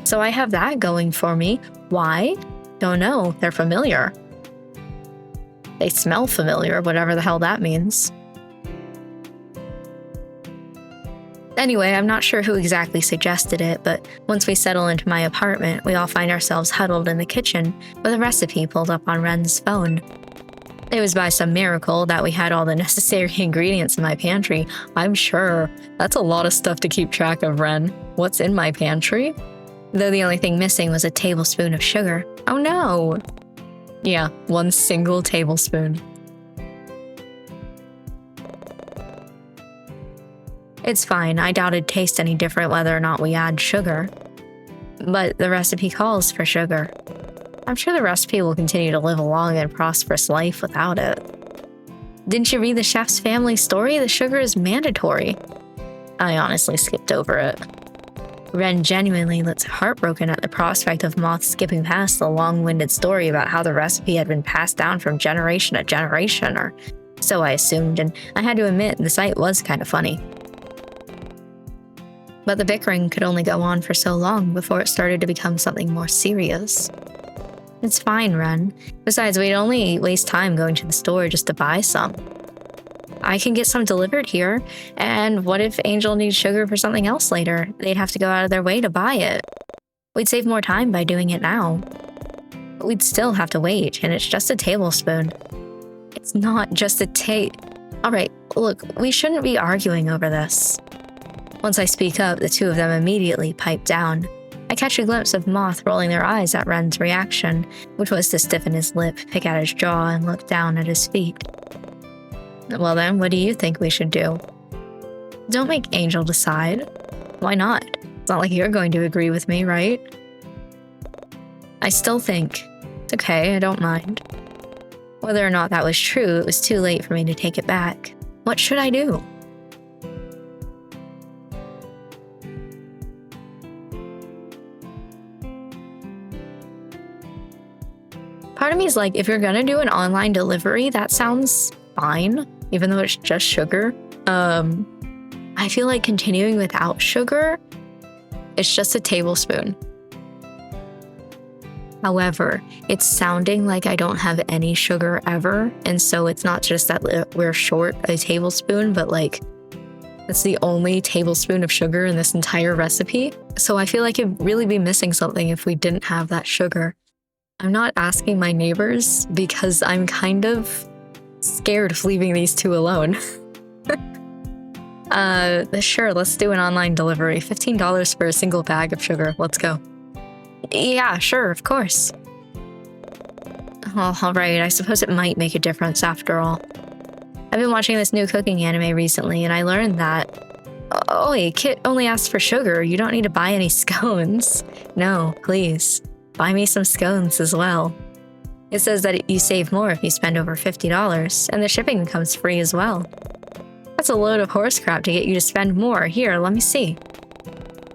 So I have that going for me. Why? Don't know. They're familiar. They smell familiar, whatever the hell that means. Anyway, I'm not sure who exactly suggested it, but once we settle into my apartment, we all find ourselves huddled in the kitchen with a recipe pulled up on Ren's phone. It was by some miracle that we had all the necessary ingredients in my pantry. I'm sure. That's a lot of stuff to keep track of, Ren. What's in my pantry? Though the only thing missing was a tablespoon of sugar. Oh no! Yeah, 1 single tablespoon. It's fine, I doubt it'd taste any different whether or not we add sugar. But the recipe calls for sugar. I'm sure the recipe will continue to live a long and prosperous life without it. Didn't you read the chef's family story? The sugar is mandatory. I honestly skipped over it. Ren genuinely looks heartbroken at the prospect of Moth skipping past the long-winded story about how the recipe had been passed down from generation to generation, or so I assumed, and I had to admit the sight was kind of funny. But the bickering could only go on for so long before it started to become something more serious. It's fine, Ren. Besides, we'd only waste time going to the store just to buy some. I can get some delivered here, and what if Angel needs sugar for something else later? They'd have to go out of their way to buy it. We'd save more time by doing it now. But we'd still have to wait, and it's just a tablespoon. It's not just a Alright, look, we shouldn't be arguing over this. Once I speak up, the two of them immediately pipe down. I catch a glimpse of Moth rolling their eyes at Ren's reaction, which was to stiffen his lip, pick out his jaw, and look down at his feet. Well then, what do you think we should do? Don't make Angel decide. Why not? It's not like you're going to agree with me, right? I still think it's okay, I don't mind. Whether or not that was true, it was too late for me to take it back. What should I do? Part of me is like, if you're gonna do an online delivery, that sounds fine, even though it's just sugar. I feel like continuing without sugar, it's just a tablespoon. However, it's sounding like I don't have any sugar ever, and so it's not just that we're short a tablespoon, but like, it's the only tablespoon of sugar in this entire recipe. So I feel like it'd really be missing something if we didn't have that sugar. I'm not asking my neighbors because I'm kind of scared of leaving these two alone. Sure, let's do an online delivery. $15 for a single bag of sugar. Let's go. Yeah, sure, of course. Oh, alright, I suppose it might make a difference after all. I've been watching this new cooking anime recently, and I learned that... Oh, Kit only asked for sugar. You don't need to buy any scones. No, please. Buy me some scones as well. It says that you save more if you spend over $50, and the shipping comes free as well. That's a load of horse crap to get you to spend more. Here, let me see.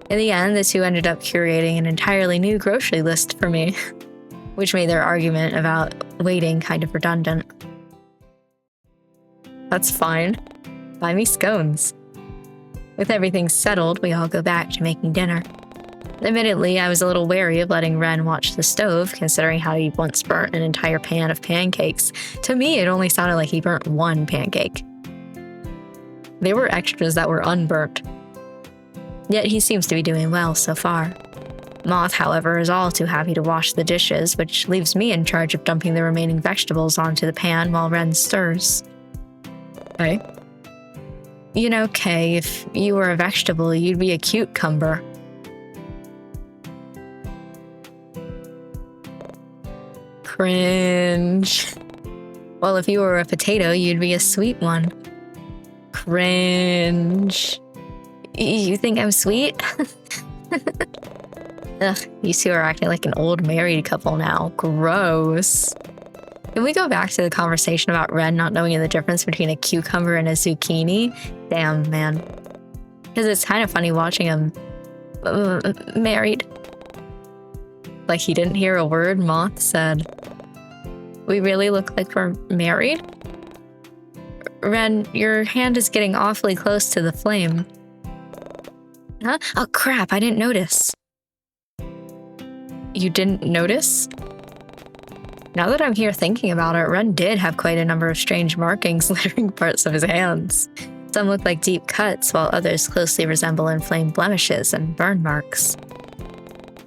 In the end, the two ended up curating an entirely new grocery list for me, which made their argument about waiting kind of redundant. That's fine. Buy me scones. With everything settled, we all go back to making dinner. Admittedly, I was a little wary of letting Ren watch the stove, considering how he once burnt an entire pan of pancakes. To me, it only sounded like he burnt one pancake. There were extras that were unburnt. Yet he seems to be doing well so far. Moth, however, is all too happy to wash the dishes, which leaves me in charge of dumping the remaining vegetables onto the pan while Ren stirs. Okay. You know, Kay, if you were a vegetable, you'd be a cucumber. Cringe. Well, if you were a potato, you'd be a sweet one. Cringe. You think I'm sweet? Ugh, you two are acting like an old married couple now. Gross. Can we go back to the conversation about Ren not knowing the difference between a cucumber and a zucchini? Damn, man. Because it's kind of funny watching him married. Like he didn't hear a word Moth said. We really look like we're married? Ren, your hand is getting awfully close to the flame. Huh? Oh crap, I didn't notice. You didn't notice? Now that I'm here thinking about it, Ren did have quite a number of strange markings littering parts of his hands. Some look like deep cuts, while others closely resemble inflamed blemishes and burn marks.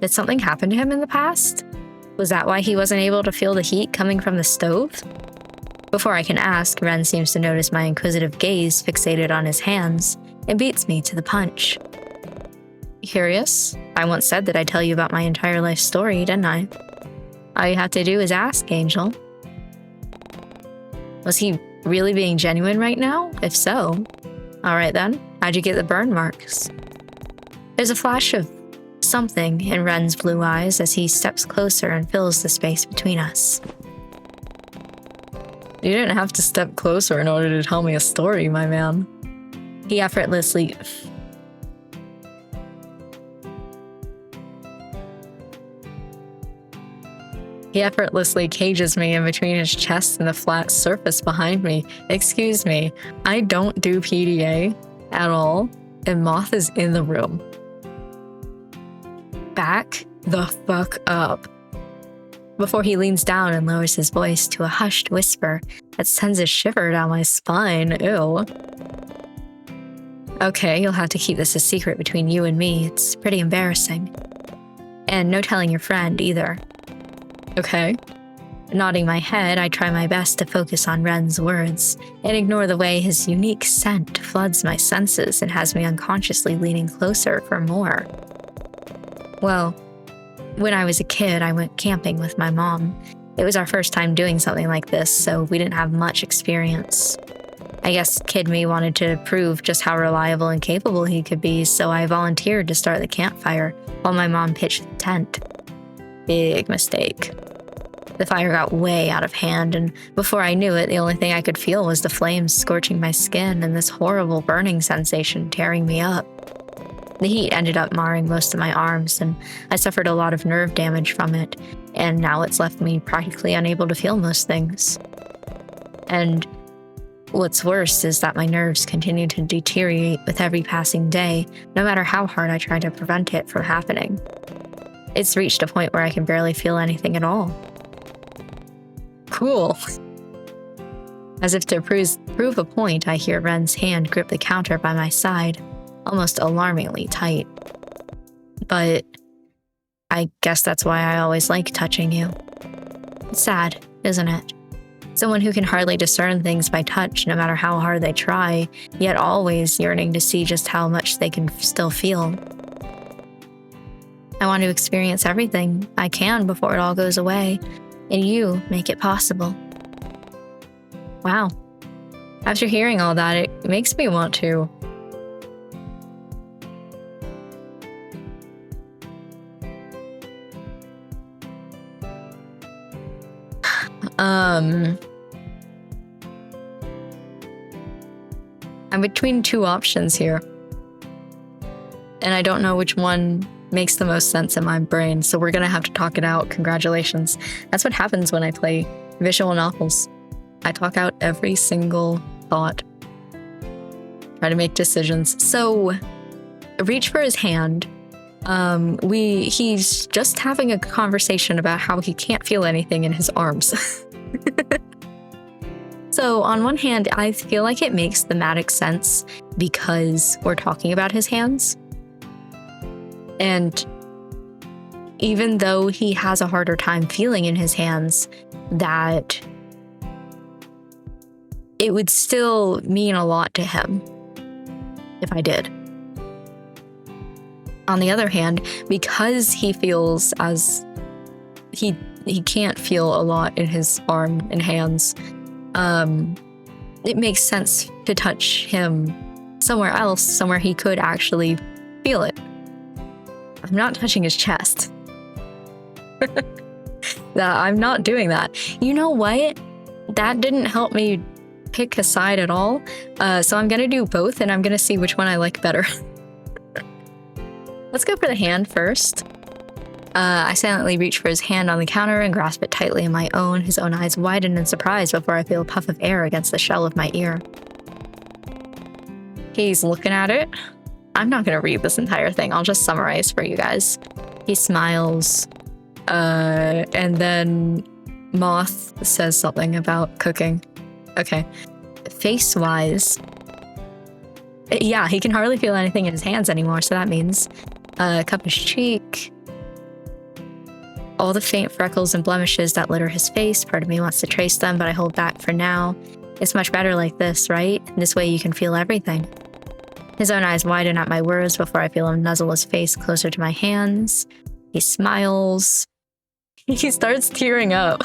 Did something happen to him in the past? Was that why he wasn't able to feel the heat coming from the stove? Before I can ask, Ren seems to notice my inquisitive gaze fixated on his hands and beats me to the punch. Curious? I once said that I'd tell you about my entire life story, didn't I? All you have to do is ask, Angel. Was he really being genuine right now? If so, alright then, how'd you get the burn marks? There's a flash of something in Ren's blue eyes as he steps closer and fills the space between us. You didn't have to step closer in order to tell me a story, my man. He effortlessly cages me in between his chest and the flat surface behind me. Excuse me, I don't do PDA at all, and Moth is in the room. Back the fuck up. Before he leans down and lowers his voice to a hushed whisper that sends a shiver down my spine. Ew. Okay, you'll have to keep this a secret between you and me. It's pretty embarrassing. And no telling your friend either. Okay. Nodding my head, I try my best to focus on Ren's words and ignore the way his unique scent floods my senses and has me unconsciously leaning closer for more. Well, when I was a kid, I went camping with my mom. It was our first time doing something like this, so we didn't have much experience. I guess kid me wanted to prove just how reliable and capable he could be, so I volunteered to start the campfire while my mom pitched the tent. Big mistake. The fire got way out of hand, and before I knew it, the only thing I could feel was the flames scorching my skin and this horrible burning sensation tearing me up. The heat ended up marring most of my arms, and I suffered a lot of nerve damage from it, and now it's left me practically unable to feel most things. And what's worse is that my nerves continue to deteriorate with every passing day, no matter how hard I try to prevent it from happening. It's reached a point where I can barely feel anything at all. Cool. As if to prove a point, I hear Ren's hand grip the counter by my side, almost alarmingly tight. But I guess that's why I always like touching you. It's sad, isn't it? Someone who can hardly discern things by touch, no matter how hard they try, yet always yearning to see just how much they can still feel. I want to experience everything I can before it all goes away, and you make it possible. Wow. After hearing all that, it makes me want to. I'm between two options here. And I don't know which one makes the most sense in my brain, so we're gonna have to talk it out. Congratulations. That's what happens when I play visual novels. I talk out every single thought. Try to make decisions. So, reach for his hand. He's just having a conversation about how he can't feel anything in his arms. So on one hand, I feel like it makes thematic sense because we're talking about his hands. And even though he has a harder time feeling in his hands, that it would still mean a lot to him. if I did. On the other hand, because he feels as he can't feel a lot in his arm and hands, it makes sense to touch him somewhere else, somewhere he could actually feel it. I'm not touching his chest. I'm not doing that. You know what? That didn't help me pick a side at all. So I'm gonna do both, and I'm gonna see which one I like better. Let's go for the hand first. I silently reach for his hand on the counter and grasp it tightly in my own. His own eyes widen in surprise before I feel a puff of air against the shell of my ear. He's looking at it. I'm not gonna read this entire thing. I'll just summarize for you guys. He smiles, and then Moth says something about cooking. Okay. Face-wise, yeah, he can hardly feel anything in his hands anymore, so that means cup his cheek. All the faint freckles and blemishes that litter his face, part of me wants to trace them, but I hold back for now. It's much better like this, right? This way you can feel everything. His own eyes widen at my words before I feel him nuzzle his face closer to my hands. He smiles. He starts tearing up.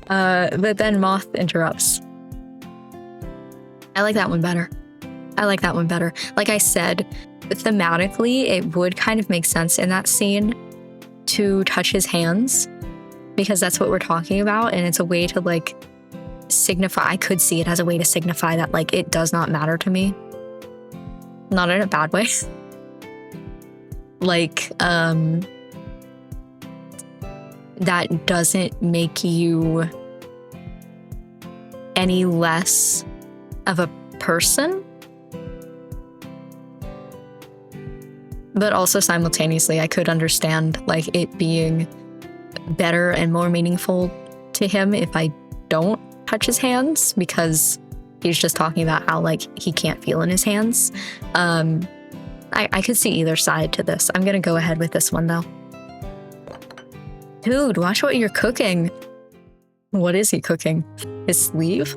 But then Moth interrupts. I like that one better. Like I said, thematically, it would kind of make sense in that scene to touch his hands, because that's what we're talking about, and it's a way to like signify. I could see it as a way to signify that like it does not matter to me. Not in a bad way. Like, that doesn't make you any less of a person. But also simultaneously, I could understand like it being better and more meaningful to him if I don't touch his hands, because he's just talking about how like he can't feel in his hands. I could see either side to this. I'm gonna go ahead with this one though. Dude, watch what you're cooking. What is he cooking? His sleeve?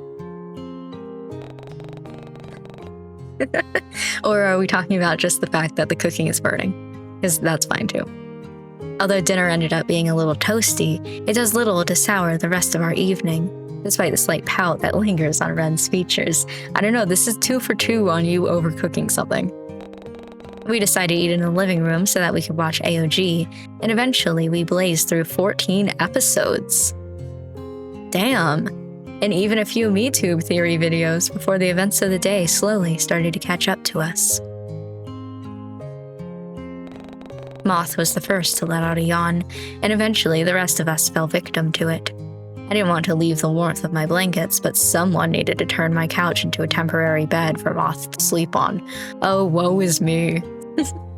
Or are we talking about just the fact that the cooking is burning? Because that's fine too. Although dinner ended up being a little toasty, it does little to sour the rest of our evening, despite the slight pout that lingers on Ren's features. I don't know, this is 2 for 2 on you overcooking something. We decided to eat in the living room so that we could watch AOG, and eventually we blazed through 14 episodes. Damn. And even a few MeTube theory videos before the events of the day slowly started to catch up to us. Moth was the first to let out a yawn, and eventually the rest of us fell victim to it. I didn't want to leave the warmth of my blankets, but someone needed to turn my couch into a temporary bed for Moth to sleep on. Oh, woe is me.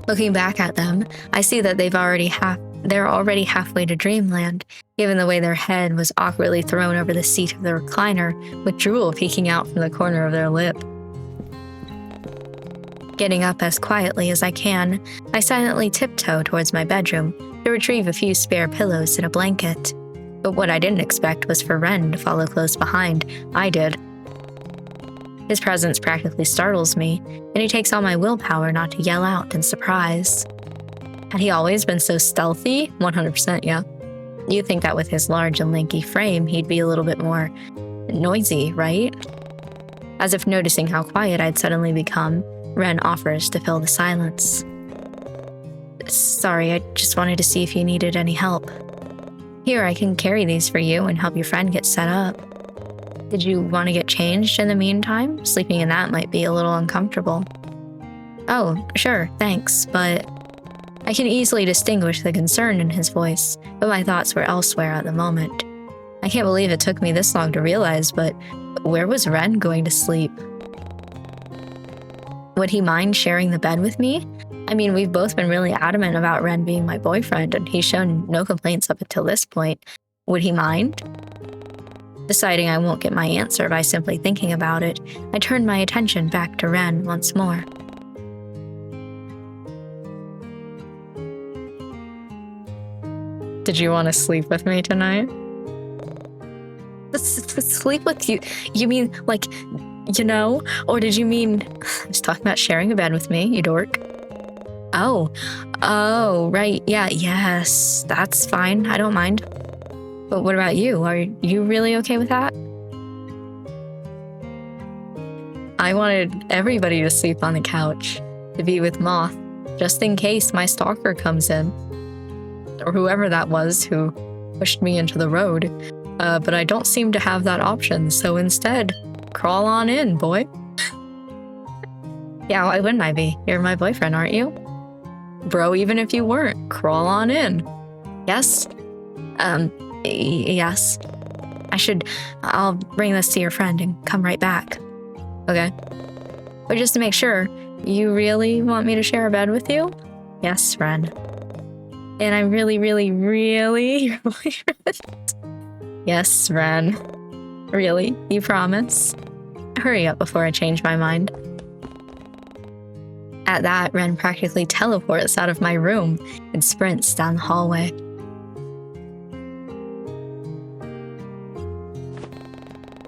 Looking back at them, I see that they're already halfway to dreamland, given the way their head was awkwardly thrown over the seat of the recliner, with drool peeking out from the corner of their lip. Getting up as quietly as I can, I silently tiptoe towards my bedroom to retrieve a few spare pillows and a blanket. But what I didn't expect was for Ren to follow close behind. I did. His presence practically startles me, and he takes all my willpower not to yell out in surprise. Had he always been so stealthy? 100%, yeah. You'd think that with his large and lanky frame, he'd be a little bit more noisy, right? As if noticing how quiet I'd suddenly become, Ren offers to fill the silence. Sorry, I just wanted to see if you needed any help. Here, I can carry these for you and help your friend get set up. Did you want to get changed in the meantime? Sleeping in that might be a little uncomfortable. Oh, sure, thanks, but... I can easily distinguish the concern in his voice, but my thoughts were elsewhere at the moment. I can't believe it took me this long to realize, but where was Ren going to sleep? Would he mind sharing the bed with me? I mean, we've both been really adamant about Ren being my boyfriend, and he's shown no complaints up until this point. Would he mind? Deciding I won't get my answer by simply thinking about it, I turned my attention back to Ren once more. Did you want to sleep with me tonight? Sleep with you? You mean, like, you know? Or did you mean I was talking about sharing a bed with me, you dork? Oh, right. Yeah, yes, that's fine. I don't mind. But what about you? Are you really okay with that? I wanted everybody to sleep on the couch, to be with Moth, just in case my stalker comes in. Or whoever that was who pushed me into the road. But I don't seem to have that option, so instead, crawl on in, boy. Yeah, why wouldn't I be? You're my boyfriend, aren't you? Bro, even if you weren't, crawl on in. Yes? Yes. I'll bring this to your friend and come right back. Okay. But just to make sure, you really want me to share a bed with you? Yes, friend. And I'm really, really, really, really... Yes, Ren. Really? You promise? Hurry up before I change my mind. At that, Ren practically teleports out of my room and sprints down the hallway.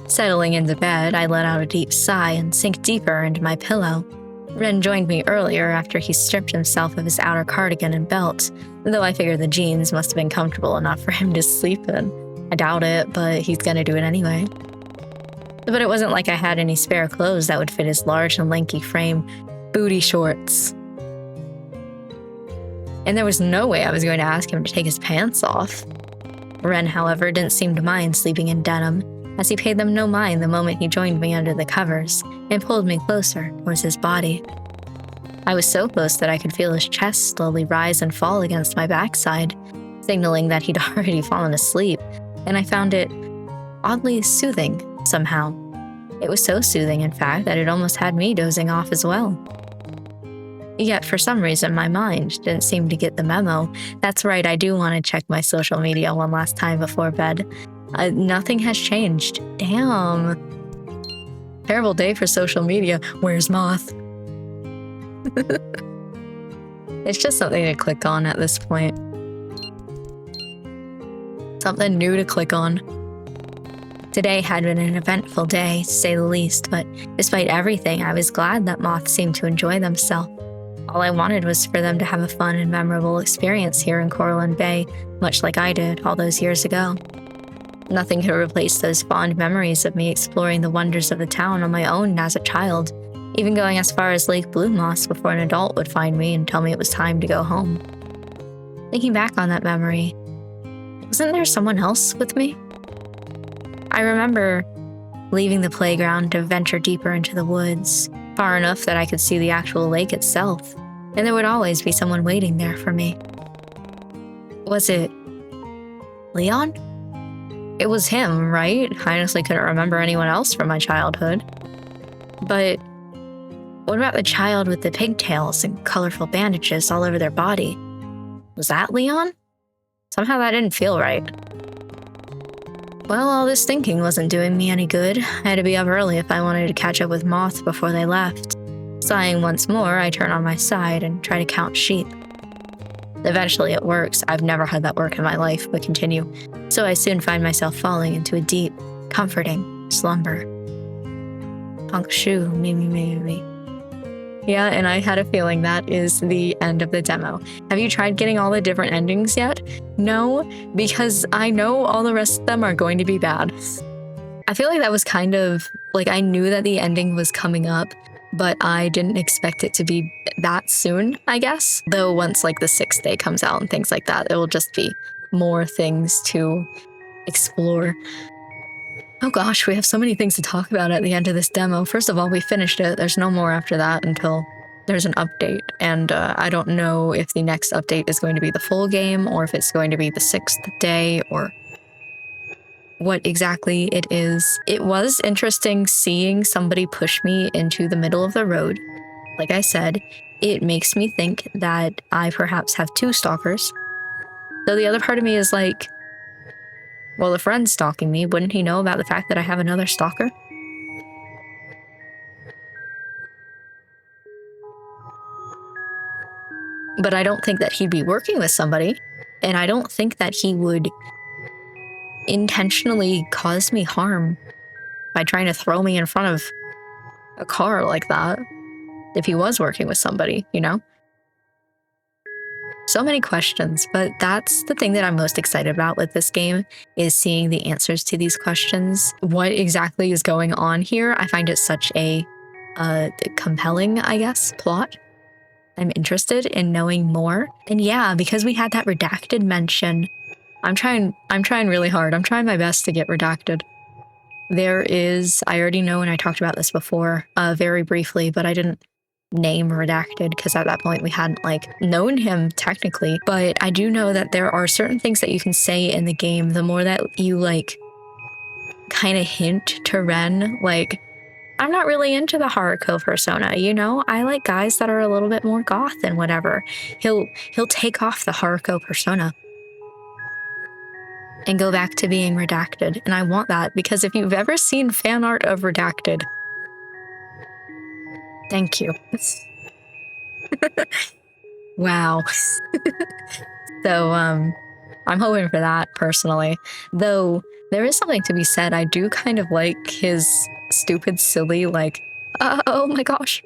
Settling into bed, I let out a deep sigh and sink deeper into my pillow. Ren joined me earlier after he stripped himself of his outer cardigan and belt, though I figured the jeans must have been comfortable enough for him to sleep in. I doubt it, but he's gonna do it anyway. But it wasn't like I had any spare clothes that would fit his large and lanky frame. Booty shorts. And there was no way I was going to ask him to take his pants off. Ren, however, didn't seem to mind sleeping in denim, as he paid them no mind the moment he joined me under the covers and pulled me closer towards his body. I was so close that I could feel his chest slowly rise and fall against my backside, signaling that he'd already fallen asleep, and I found it oddly soothing somehow. It was so soothing, in fact, that it almost had me dozing off as well. Yet, for some reason, my mind didn't seem to get the memo. That's right, I do want to check my social media one last time before bed. Nothing has changed. Damn. Terrible day for social media. Where's Moth? It's just something to click on at this point. Something new to click on. Today had been an eventful day, to say the least, but despite everything, I was glad that Moth seemed to enjoy themselves. All I wanted was for them to have a fun and memorable experience here in Coralline Bay, much like I did all those years ago. Nothing could replace those fond memories of me exploring the wonders of the town on my own as a child, even going as far as Lake Blue Moss before an adult would find me and tell me it was time to go home. Thinking back on that memory, wasn't there someone else with me? I remember leaving the playground to venture deeper into the woods, far enough that I could see the actual lake itself, and there would always be someone waiting there for me. Was it Leon? It was him, right? I honestly couldn't remember anyone else from my childhood. But what about the child with the pigtails and colorful bandages all over their body? Was that Leon? Somehow that didn't feel right. Well, all this thinking wasn't doing me any good. I had to be up early if I wanted to catch up with Moth before they left. Sighing once more, I turn on my side and try to count sheep. Eventually it works. I've never had that work in my life, but continue. So I soon find myself falling into a deep, comforting slumber. Honk shoo, me. Yeah, and I had a feeling that is the end of the demo. Have you tried getting all the different endings yet? No, because I know all the rest of them are going to be bad. I feel like that was kind of, like, I knew that the ending was coming up, but I didn't expect it to be that soon, I guess. Though once, like, the 6th day comes out and things like that, it will just be more things to explore. Oh gosh, we have so many things to talk about at the end of this demo. First of all, we finished it. There's no more after that until there's an update. And I don't know if the next update is going to be the full game or if it's going to be the 6th day or what exactly it is. It was interesting seeing somebody push me into the middle of the road. Like I said, it makes me think that I perhaps have 2 stalkers. Though the other part of me is like, well, if Ren's stalking me, wouldn't he know about the fact that I have another stalker? But I don't think that he'd be working with somebody, and I don't think that he would intentionally cause me harm by trying to throw me in front of a car like that if he was working with somebody, you know? So many questions, but that's the thing that I'm most excited about with this game is seeing the answers to these questions. What exactly is going on here? I find it such a compelling, I guess, plot. I'm interested in knowing more. And yeah, because we had that redacted mention, I'm trying really hard. I'm trying my best to get redacted. There is, I already know, and I talked about this before, very briefly, but I didn't name redacted because at that point we hadn't like known him technically. But I do know that there are certain things that you can say in the game. The more that you like kind of hint to Ren, like, I'm not really into the Haruko persona, you know? I like guys that are a little bit more goth and whatever. He'll take off the Haruko persona and go back to being redacted. And I want that because if you've ever seen fan art of redacted, thank you. Wow. So I'm hoping for that personally. Though there is something to be said. I do kind of like his stupid, silly, like, oh my gosh.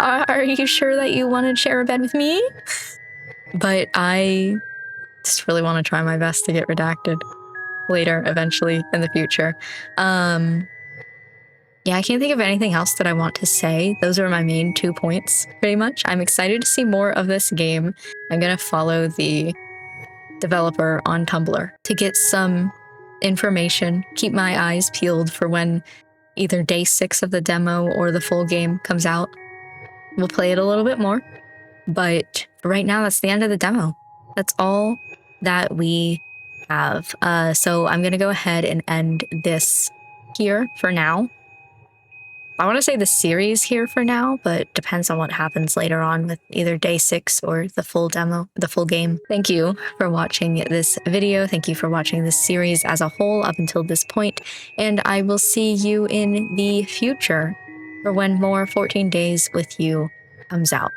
Are you sure that you want to share a bed with me? But I just really want to try my best to get redacted later, eventually, in the future. Yeah, I can't think of anything else that I want to say. Those are my main 2 points, pretty much. I'm excited to see more of this game. I'm gonna follow the developer on Tumblr to get some information, keep my eyes peeled for when either day 6 of the demo or the full game comes out. We'll play it a little bit more, but right now that's the end of the demo. That's all that we have. So I'm gonna go ahead and end this here for now. I want to say the series here for now, but depends on what happens later on with either day 6 or the full demo, the full game. Thank you for watching this video. Thank you for watching this series as a whole up until this point, and I will see you in the future for when more 14 Days with You comes out.